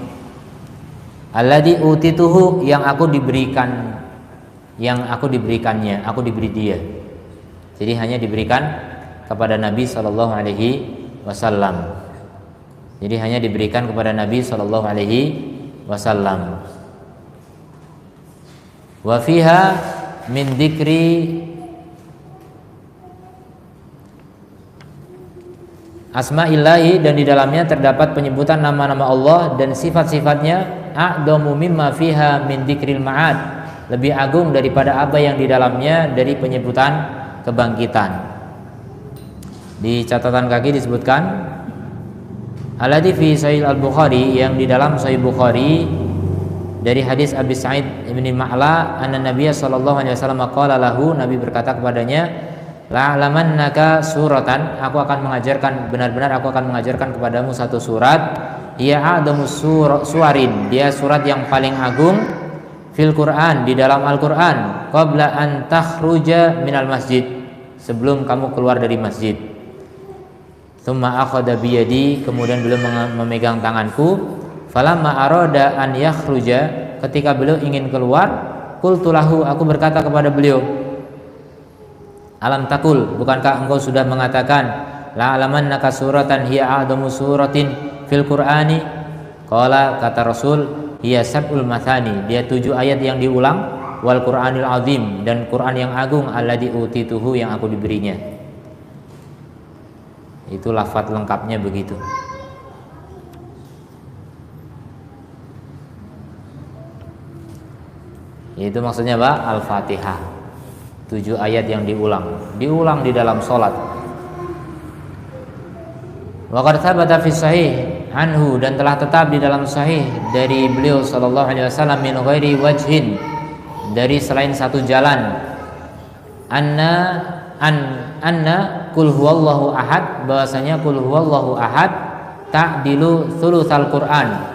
Alladzi utituhu, yang aku diberikannya, aku diberi dia. Jadi hanya diberikan kepada Nabi sallallahu alaihi wasallam. Jadi hanya diberikan kepada Nabi sallallahu alaihi wasallam. Wa fiha min dzikri asma'illahi, dan di dalamnya terdapat penyebutan nama-nama Allah dan sifat-sifatnya, a'dhamu mimma fiha min dzikril ma'ad, lebih agung daripada apa yang di dalamnya dari penyebutan kebangkitan. Di catatan kaki disebutkan alladzi fi sahih al-Bukhari, yang di dalam sahih Bukhari, dari hadis Abi Sa'id bin Ma'la anna Nabiy sallallahu alaihi wasallam qala lahu, Nabi berkata kepadanya, la'lamannaka suratan, aku akan mengajarkan, benar-benar aku akan mengajarkan kepadamu satu surat, ia a'damu suwarin, dia surat yang paling agung, fil Quran, di dalam Al-Quran, qabla an takhruja minal masjid, sebelum kamu keluar dari masjid. Tsumma akhadha biyadi, kemudian beliau memegang tanganku. Falamma arada an yakhruja, ketika beliau ingin keluar, qultu lahu, aku berkata kepada beliau, alam takul, bukankah engkau sudah mengatakan, la alamannaka suratan hiya a'damu suratin fil Qur'ani? Qala, kata Rasul, hiya sab'ul mathani, dia 7 ayat yang diulang, wal Qur'anil azim, dan Quran yang agung, alladzi utituhu, yang aku diberinya. Itu lafaz lengkapnya begitu. Itu maksudnya apa? Al-Fatihah, 7 ayat yang diulang di dalam sholat. Wa qad thabata fi sahih anhu, dan telah tetap di dalam sahih dari beliau sallallahu alaihi wasallam, min ghairi wajhin, dari selain satu jalan, anna qul huwallahu ahad, bahwasanya qul huwallahu ahad ta'dilu thulutsal Qur'an.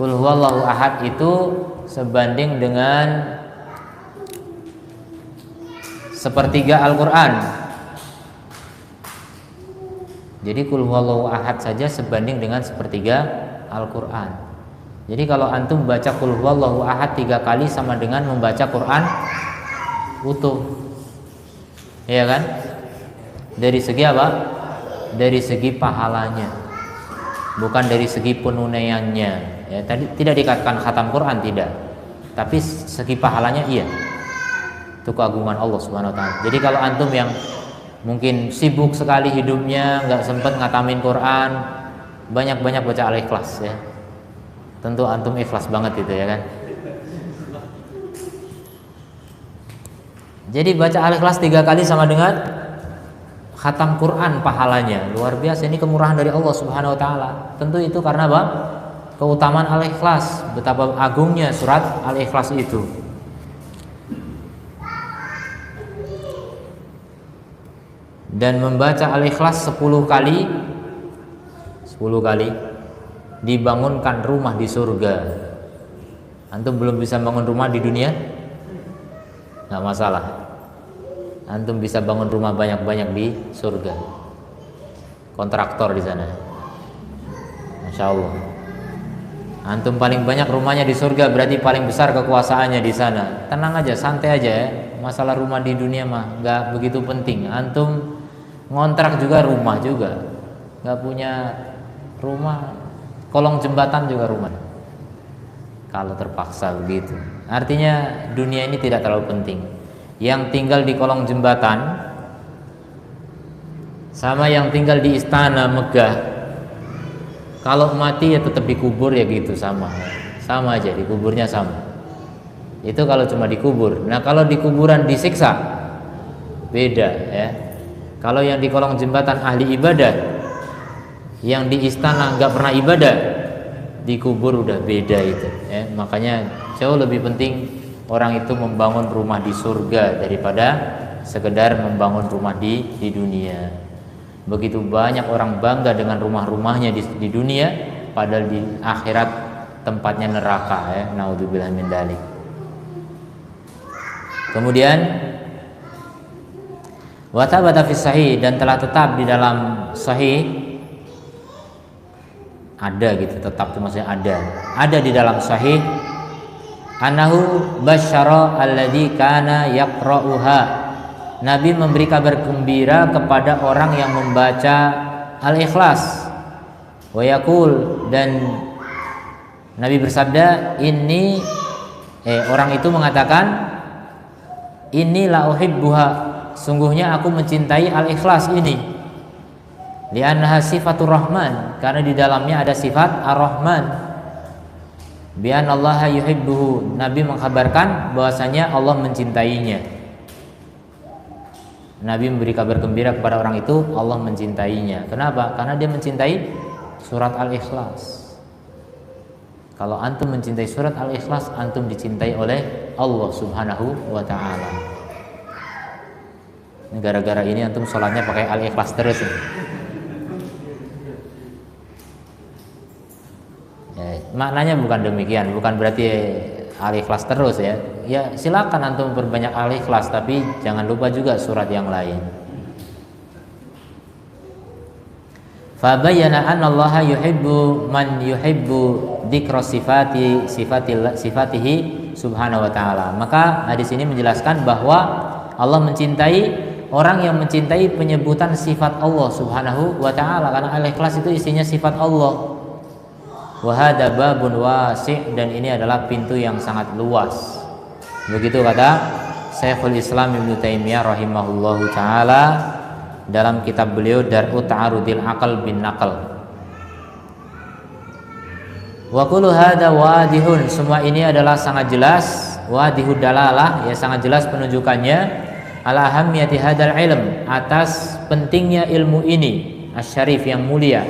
Qul huwallahu ahad itu sebanding dengan sepertiga Al-Quran. Jadi qul huwallahu ahad saja sebanding dengan sepertiga Al-Quran. Jadi kalau antum baca qul huwallahu ahad 3 kali sama dengan membaca Quran utuh, ya kan? Dari segi apa? Dari segi pahalanya, bukan dari segi penunaiannya. Ya, tadi tidak dikatakan khatam Quran, tidak, tapi segi pahalanya iya. Itu keagungan Allah Subhanahu wa taala. Jadi kalau antum yang mungkin sibuk sekali hidupnya, nggak sempat ngatamin Quran, banyak-banyak baca Al-Ikhlas ya. Tentu antum ikhlas banget itu, ya kan? Jadi baca Al-Ikhlas 3 kali sama dengan khatam Quran pahalanya. Luar biasa, ini kemurahan dari Allah Subhanahu wa taala. Tentu itu karena apa? Keutamaan Al-Ikhlas, betapa agungnya surat Al-Ikhlas itu. Dan membaca Al-Ikhlas 10 kali dibangunkan rumah di surga. Antum belum bisa bangun rumah di dunia? Nggak masalah, antum bisa bangun rumah banyak-banyak di surga. Kontraktor di sana, Masya Allah. Antum paling banyak rumahnya di surga, berarti paling besar kekuasaannya di sana. Tenang aja, santai aja ya. Masalah rumah di dunia mah nggak begitu penting. Antum ngontrak juga rumah juga, nggak punya rumah, kolong jembatan juga rumah. Kalau terpaksa begitu, artinya dunia ini tidak terlalu penting. Yang tinggal di kolong jembatan sama yang tinggal di istana megah, kalau mati ya tetap dikubur ya gitu, sama aja, dikuburnya sama. Itu kalau cuma dikubur. Nah kalau di kuburan disiksa beda ya. Kalau yang di kolong jembatan ahli ibadah, yang di istana nggak pernah ibadah, dikubur udah beda itu ya. Makanya jauh lebih penting orang itu membangun rumah di surga daripada sekedar membangun rumah di dunia. Begitu banyak orang bangga dengan rumah-rumahnya di dunia, padahal di akhirat tempatnya neraka ya. Naudzubillah min dzalik. Kemudian wa thabata fi sahih, dan telah tetap di dalam sahih, ada gitu, tetap itu maksudnya ada di dalam sahih, annahu basyara alladzi kana yaqra'uha, Nabi memberi kabar gembira kepada orang yang membaca Al-Ikhlas. Wa yaqul, dan Nabi bersabda, orang itu mengatakan, inni la uhibbuha, sungguhnya aku mencintai Al-Ikhlas ini. Li'annaha sifatur rahman, karena di dalamnya ada sifat ar-Rahman. Bi'anallaha yuhibbuhu, Nabi mengkabarkan bahwasanya Allah mencintainya. Nabi memberi kabar gembira kepada orang itu, Allah mencintainya. Kenapa? Karena dia mencintai surat Al-Ikhlas. Kalau antum mencintai surat Al-Ikhlas, antum dicintai oleh Allah Subhanahu wa taala. Gara-gara ini antum sholatnya pakai Al-Ikhlas terus ya. Maknanya bukan demikian, bukan berarti Al-Ikhlas terus ya. Ya silakan antum berbanyak Al-Ikhlas, tapi jangan lupa juga surat yang lain. Fabayyana anna Allah yuhibbu man yuhibbu dzikra sifatihi subhanahu wa ta'ala. Maka hadis ini menjelaskan bahwa Allah mencintai orang yang mencintai penyebutan sifat Allah subhanahu wa ta'ala, karena Al-Ikhlas itu isinya sifat Allah. Wa hadza babun wasi', dan ini adalah pintu yang sangat luas. Begitu kata Syekhul Islam Ibnu Taimiyah rahimahullahu taala dalam kitab beliau Dar'u Ta'arudil Aqal bin Naqal. Wa kullu hadza wadihun, semua ini adalah sangat jelas, wadihud dalalah, ya sangat jelas penunjukannya ala ahammiyati hadzal ilm, atas pentingnya ilmu ini asyarif yang mulia,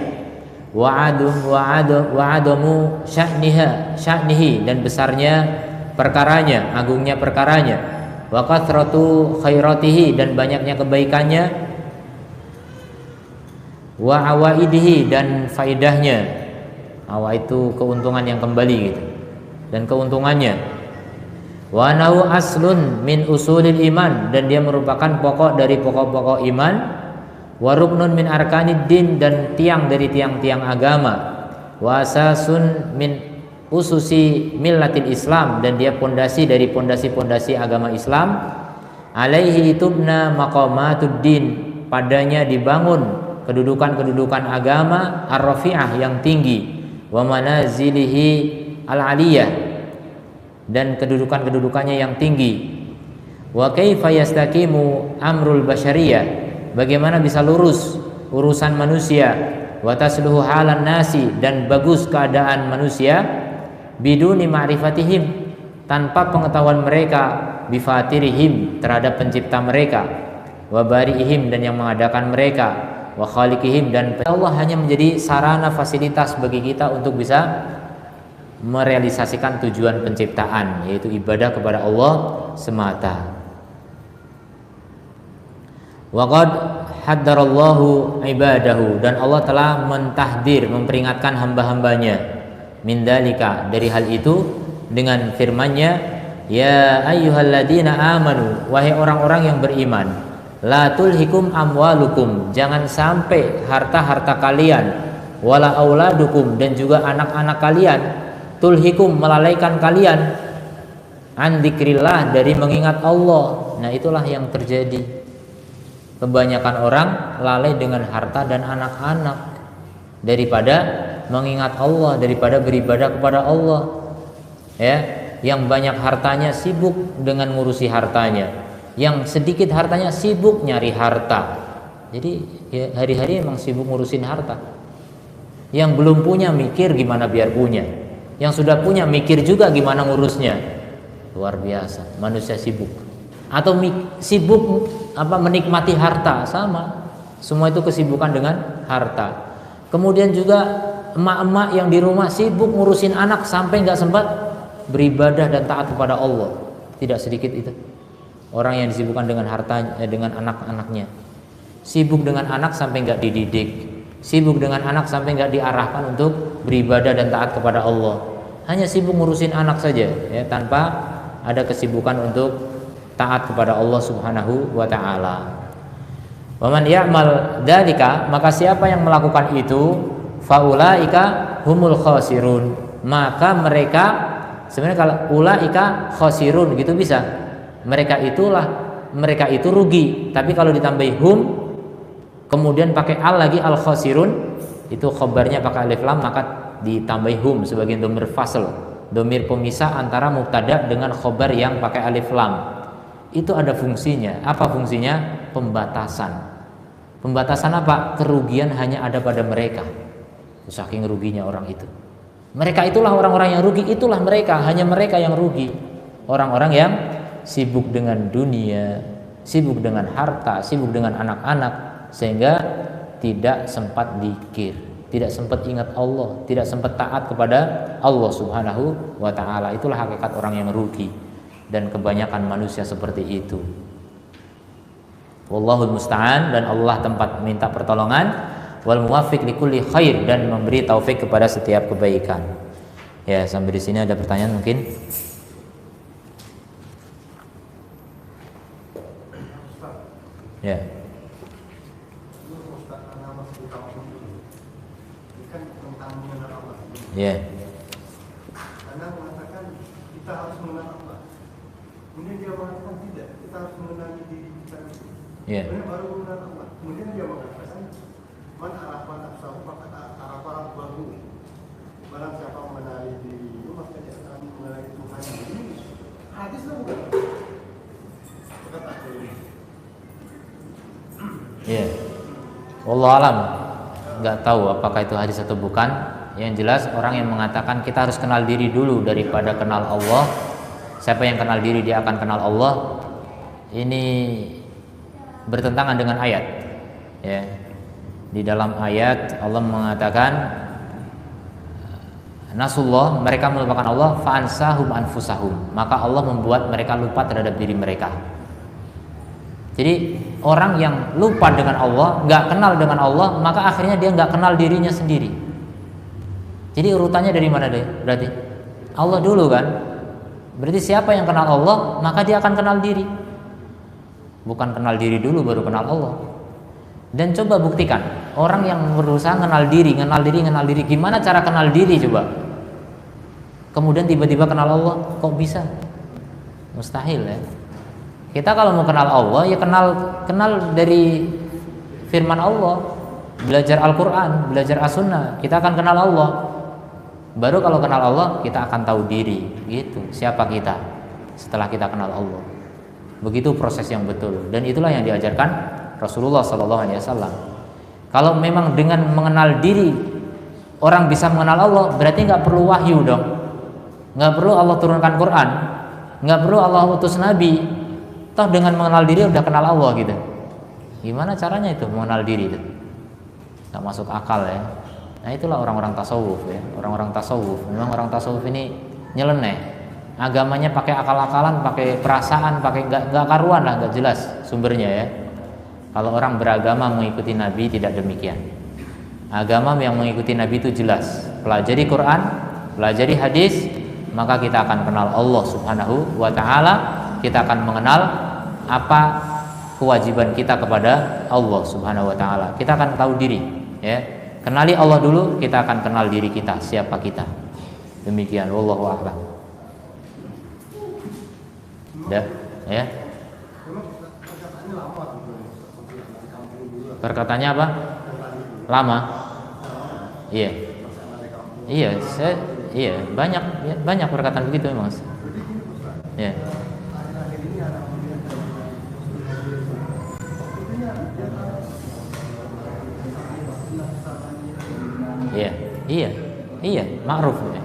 wa'adamu sya'nihi, dan besarnya perkaranya, agungnya perkaranya, wa kathratu khairatihi, dan banyaknya kebaikannya, wa awaidihi, dan faidahnya. Awa itu keuntungan yang kembali gitu, dan keuntungannya. Wa nahu aslun min usulil iman, dan dia merupakan pokok dari pokok-pokok iman. Wa ruknun min arkanid din, dan tiang dari tiang-tiang agama. Wa asasun min ususi millatil Islam, dan dia pondasi dari pondasi-pondasi agama Islam. Alaihi tubna maqamatud din, padanya dibangun kedudukan-kedudukan agama ar-rafi'ah yang tinggi, wa manazilihi al-aliyah, dan kedudukan-kedudukannya yang tinggi. Wa kaifa yastaqimu amrul basyariyah, bagaimana bisa lurus urusan manusia, wa tasluhu halan nasi, dan bagus keadaan manusia, biduni ma'rifatihim, tanpa pengetahuan mereka, bifatirihim, terhadap pencipta mereka, wa bari'ihim, dan yang mengadakan mereka, wa khaliqihim, dan Allah hanya menjadi sarana fasilitas bagi kita untuk bisa merealisasikan tujuan penciptaan, yaitu ibadah kepada Allah semata. Wa qad haddarallahu ibadahu, dan Allah telah mentahdir, memperingatkan hamba-hambanya, min dalika, dari hal itu, dengan firman-Nya, ya ayyuhalladzina amanu, wahai orang-orang yang beriman, la tulhikum amwalukum, jangan sampai harta-harta kalian, wala auladukum, dan juga anak-anak kalian, tulhikum, melalaikan kalian, an dzikrillah, dari mengingat Allah. Nah itulah yang terjadi, kebanyakan orang lalai dengan harta dan anak-anak daripada mengingat Allah, daripada beribadah kepada Allah. Ya, yang banyak hartanya sibuk dengan ngurusi hartanya, yang sedikit hartanya sibuk nyari harta. Jadi ya, hari-hari emang sibuk ngurusin harta. Yang belum punya mikir gimana biar punya, yang sudah punya mikir juga gimana ngurusnya. Luar biasa, manusia sibuk. Atau sibuk menikmati harta, sama. Semua itu kesibukan dengan harta. Kemudian juga emak-emak yang di rumah sibuk ngurusin anak sampai nggak sempat beribadah dan taat kepada Allah. Tidak sedikit itu orang yang disibukkan dengan harta, dengan anak-anaknya. Sibuk dengan anak sampai nggak dididik, sibuk dengan anak sampai nggak diarahkan untuk beribadah dan taat kepada Allah. Hanya sibuk ngurusin anak saja, ya, tanpa ada kesibukan untuk taat kepada Allah Subhanahu wa taala. Wa man ya'mal dzalika, maka siapa yang melakukan itu, faulaika humul khasirun, maka mereka, sebenarnya kalau ulaika khasirun gitu bisa, mereka itu rugi, tapi kalau ditambahi hum kemudian pakai al lagi, al khasirun, itu khobarnya pakai alif lam, maka ditambahi hum sebagai dhamir fasl, dhamir pemisah antara mubtada dengan khobar yang pakai alif lam. Itu ada fungsinya. Apa fungsinya? Pembatasan. Pembatasan apa? Kerugian hanya ada pada mereka. Saking ruginya orang itu. Mereka itulah orang-orang yang rugi, itulah mereka, hanya mereka yang rugi. Orang-orang yang sibuk dengan dunia, sibuk dengan harta, sibuk dengan anak-anak, sehingga tidak sempat dzikir. tidak sempat ingat Allah, tidak sempat taat kepada Allah Subhanahu wa taala. Itulah hakikat orang yang rugi, dan kebanyakan manusia seperti itu. Wallahul musta'an, dan Allah tempat minta pertolongan. Wal muwaffiq likulli khair, dan memberi taufik kepada setiap kebaikan. Ya, sampai di sini ada pertanyaan mungkin? Ya. Ya.
Karena mengatakan kita harus mengenal Allah. Kemudian dia mengatakan tidak, kita harus mengenali diri kita.
Ya.
Kemudian baru mengenal Allah. Kemudian dia mengatakan man arafa nafsahu faqad arafa rabbahu. Barang siapa mengenali diri, maka dia akan mengenali Tuhan. Ini hadis lah bukan? Kata ini.
Ya. Wallahu alam. Enggak tahu apakah itu hadis atau bukan. Yang jelas orang yang mengatakan kita harus kenal diri dulu daripada kenal Allah. Siapa yang kenal diri dia akan kenal Allah. Ini bertentangan dengan ayat. Ya. Di dalam ayat Allah mengatakan nasullah, mereka melupakan Allah, fa'ansahum anfusahum, maka Allah membuat mereka lupa terhadap diri mereka. Jadi orang yang lupa dengan Allah, nggak kenal dengan Allah, maka akhirnya dia nggak kenal dirinya sendiri. Jadi urutannya dari mana deh? Berarti Allah dulu kan? Berarti siapa yang kenal Allah, maka dia akan kenal diri. Bukan kenal diri dulu baru kenal Allah. Dan coba buktikan, orang yang berusaha kenal diri, gimana cara kenal diri coba? Kemudian tiba-tiba kenal Allah, kok bisa? Mustahil ya. Kita kalau mau kenal Allah ya kenal dari firman Allah, belajar Al-Quran, belajar As-Sunnah, kita akan kenal Allah. Baru kalau kenal Allah kita akan tahu diri, gitu. Siapa kita setelah kita kenal Allah? Begitu proses yang betul, dan itulah yang diajarkan Rasulullah SAW. Kalau memang dengan mengenal diri orang bisa mengenal Allah, berarti nggak perlu wahyu dong, nggak perlu Allah turunkan Quran, nggak perlu Allah utus Nabi. Toh dengan mengenal diri udah kenal Allah gitu. Gimana caranya itu mengenal diri itu? Nggak masuk akal ya. Nah itulah orang-orang tasawuf ya. Orang-orang tasawuf, memang orang tasawuf ini nyeleneh. Agamanya pakai akal-akalan, pakai perasaan, pakai nggak karuan lah, nggak jelas sumbernya ya. Kalau orang beragama mengikuti Nabi tidak demikian. Agama yang mengikuti Nabi itu jelas. Pelajari Quran, pelajari hadis, maka kita akan kenal Allah Subhanahu wa taala. Kita akan mengenal apa kewajiban kita kepada Allah Subhanahu wa taala. Kita akan tahu diri, ya. Kenali Allah dulu, kita akan kenal diri kita, siapa kita. Demikian, wallahu a'lam. Ya. Perkataannya apa? Lama. Iya. Iya, banyak perkataan begitu memang. Ya. Iya, ma'ruf ya.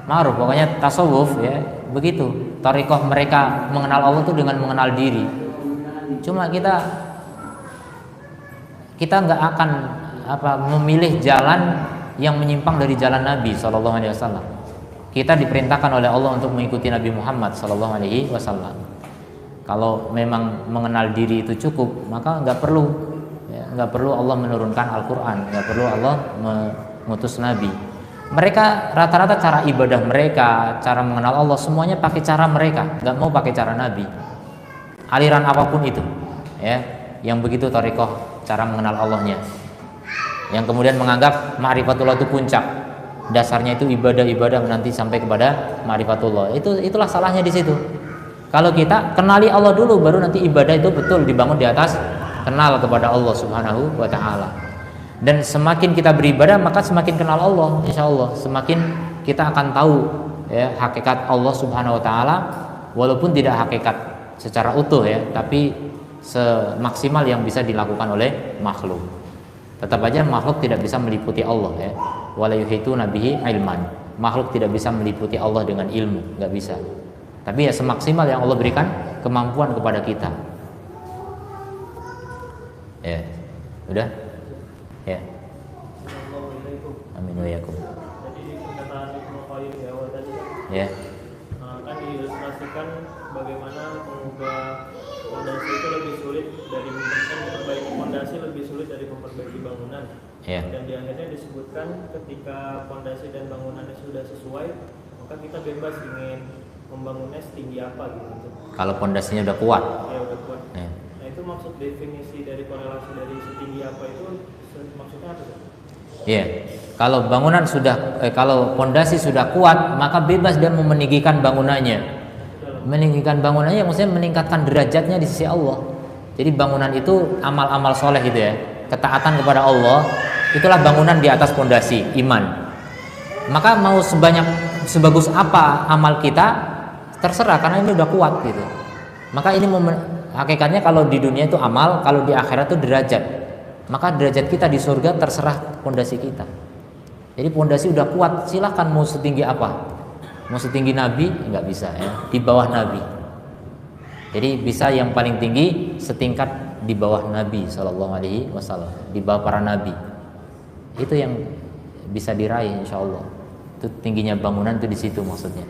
Ma'ruf, pokoknya tasawuf ya, begitu. Thariqah mereka mengenal Allah itu dengan mengenal diri. Cuma kita nggak akan memilih jalan yang menyimpang dari jalan Nabi SAW. Kita diperintahkan oleh Allah untuk mengikuti Nabi Muhammad SAW. Kalau memang mengenal diri itu cukup, maka nggak perlu Allah menurunkan Al-Quran, nggak perlu Allah mengutus Nabi. Mereka rata-rata cara ibadah mereka, cara mengenal Allah semuanya pakai cara mereka, nggak mau pakai cara Nabi. Aliran apapun itu, ya, yang begitu thariqah cara mengenal Allahnya, yang kemudian menganggap ma'rifatullah itu puncak, dasarnya itu ibadah nanti sampai kepada ma'rifatullah. Itulah salahnya di situ. Kalau kita kenali Allah dulu, baru nanti ibadah itu betul dibangun di atas kenal kepada Allah Subhanahu wa ta'ala. Dan semakin kita beribadah, maka semakin kenal Allah, insya Allah. Semakin kita akan tahu ya, hakikat Allah Subhanahu wa ta'ala, walaupun tidak hakikat secara utuh ya, tapi semaksimal yang bisa dilakukan oleh makhluk. Tetap aja makhluk tidak bisa meliputi Allah ya. Wala yuhituna bihi ilman. Makhluk tidak bisa meliputi Allah dengan ilmu, nggak bisa. Tapi ya semaksimal yang Allah berikan kemampuan kepada kita. Ya, udah. Ya. Amin wa yakum.
Jadi di perkataan Ibnu Qayyim di awal tadi
Ya.
kan diilustrasikan bagaimana mengubah fondasi itu lebih sulit dari memperbaiki fondasi lebih sulit dari memperbaiki bangunan.
Ya.
Dan di akhirnya disebutkan ketika fondasi dan bangunannya sudah sesuai, maka kita bebas ingin membangunnya setinggi apa gitu.
Kalau pondasinya udah kuat.
Ya udah kuat.
Ya.
Nah itu maksud definisi dari korelasi dari setinggi apa itu maksudnya apa sih?
Iya. Kalau bangunan sudah kalau pondasi sudah kuat, maka bebas dia mau meninggikan bangunannya. Meninggikan bangunannya maksudnya meningkatkan derajatnya di sisi Allah. Jadi bangunan itu amal-amal soleh gitu ya. Ketaatan kepada Allah, itulah bangunan di atas pondasi iman. Maka mau sebagus apa amal kita terserah karena ini udah kuat gitu. Maka ini hakikatnya kalau di dunia itu amal, kalau di akhirat itu derajat. Maka derajat kita di surga terserah pondasi kita. Jadi pondasi udah kuat, silahkan mau setinggi apa. Mau setinggi Nabi nggak bisa ya, di bawah Nabi. Jadi bisa yang paling tinggi setingkat di bawah Nabi Shallallahu Alaihi Wasallam, di bawah para Nabi. Itu yang bisa diraih insya Allah. Itu tingginya bangunan itu di situ maksudnya.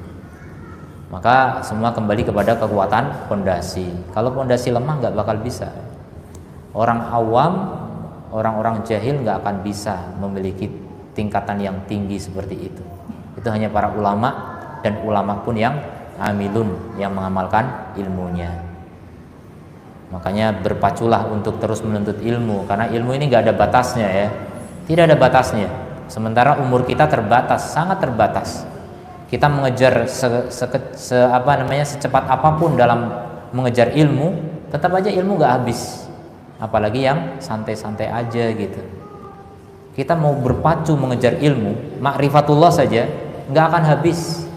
Maka semua kembali kepada kekuatan pondasi. Kalau pondasi lemah nggak bakal bisa. Orang awam, orang-orang jahil nggak akan bisa memiliki tingkatan yang tinggi seperti itu. Itu hanya para ulama dan ulama pun yang amilun, yang mengamalkan ilmunya. Makanya berpaculah untuk terus menuntut ilmu, karena ilmu ini nggak ada batasnya ya, tidak ada batasnya. Sementara umur kita terbatas, sangat terbatas. Kita mengejar secepat apapun dalam mengejar ilmu, tetap aja ilmu nggak habis. Apalagi yang santai-santai aja gitu. Kita mau berpacu mengejar ilmu, ma'rifatullah saja nggak akan habis.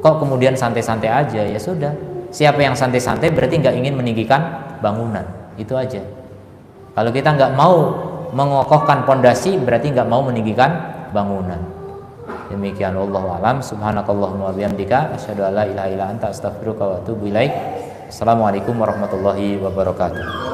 Kok kemudian santai-santai aja? Ya sudah. Siapa yang santai-santai berarti nggak ingin meninggikan bangunan. Itu aja. Kalau kita nggak mau mengokohkan pondasi, berarti nggak mau meninggikan bangunan. Demikian wallahu a'lam. Subhanakallahumma wa bihamdika asyhadu an la ilaha illa anta astaghfiruka wa atubu ilaik. Assalamualaikum warahmatullahi wabarakatuh.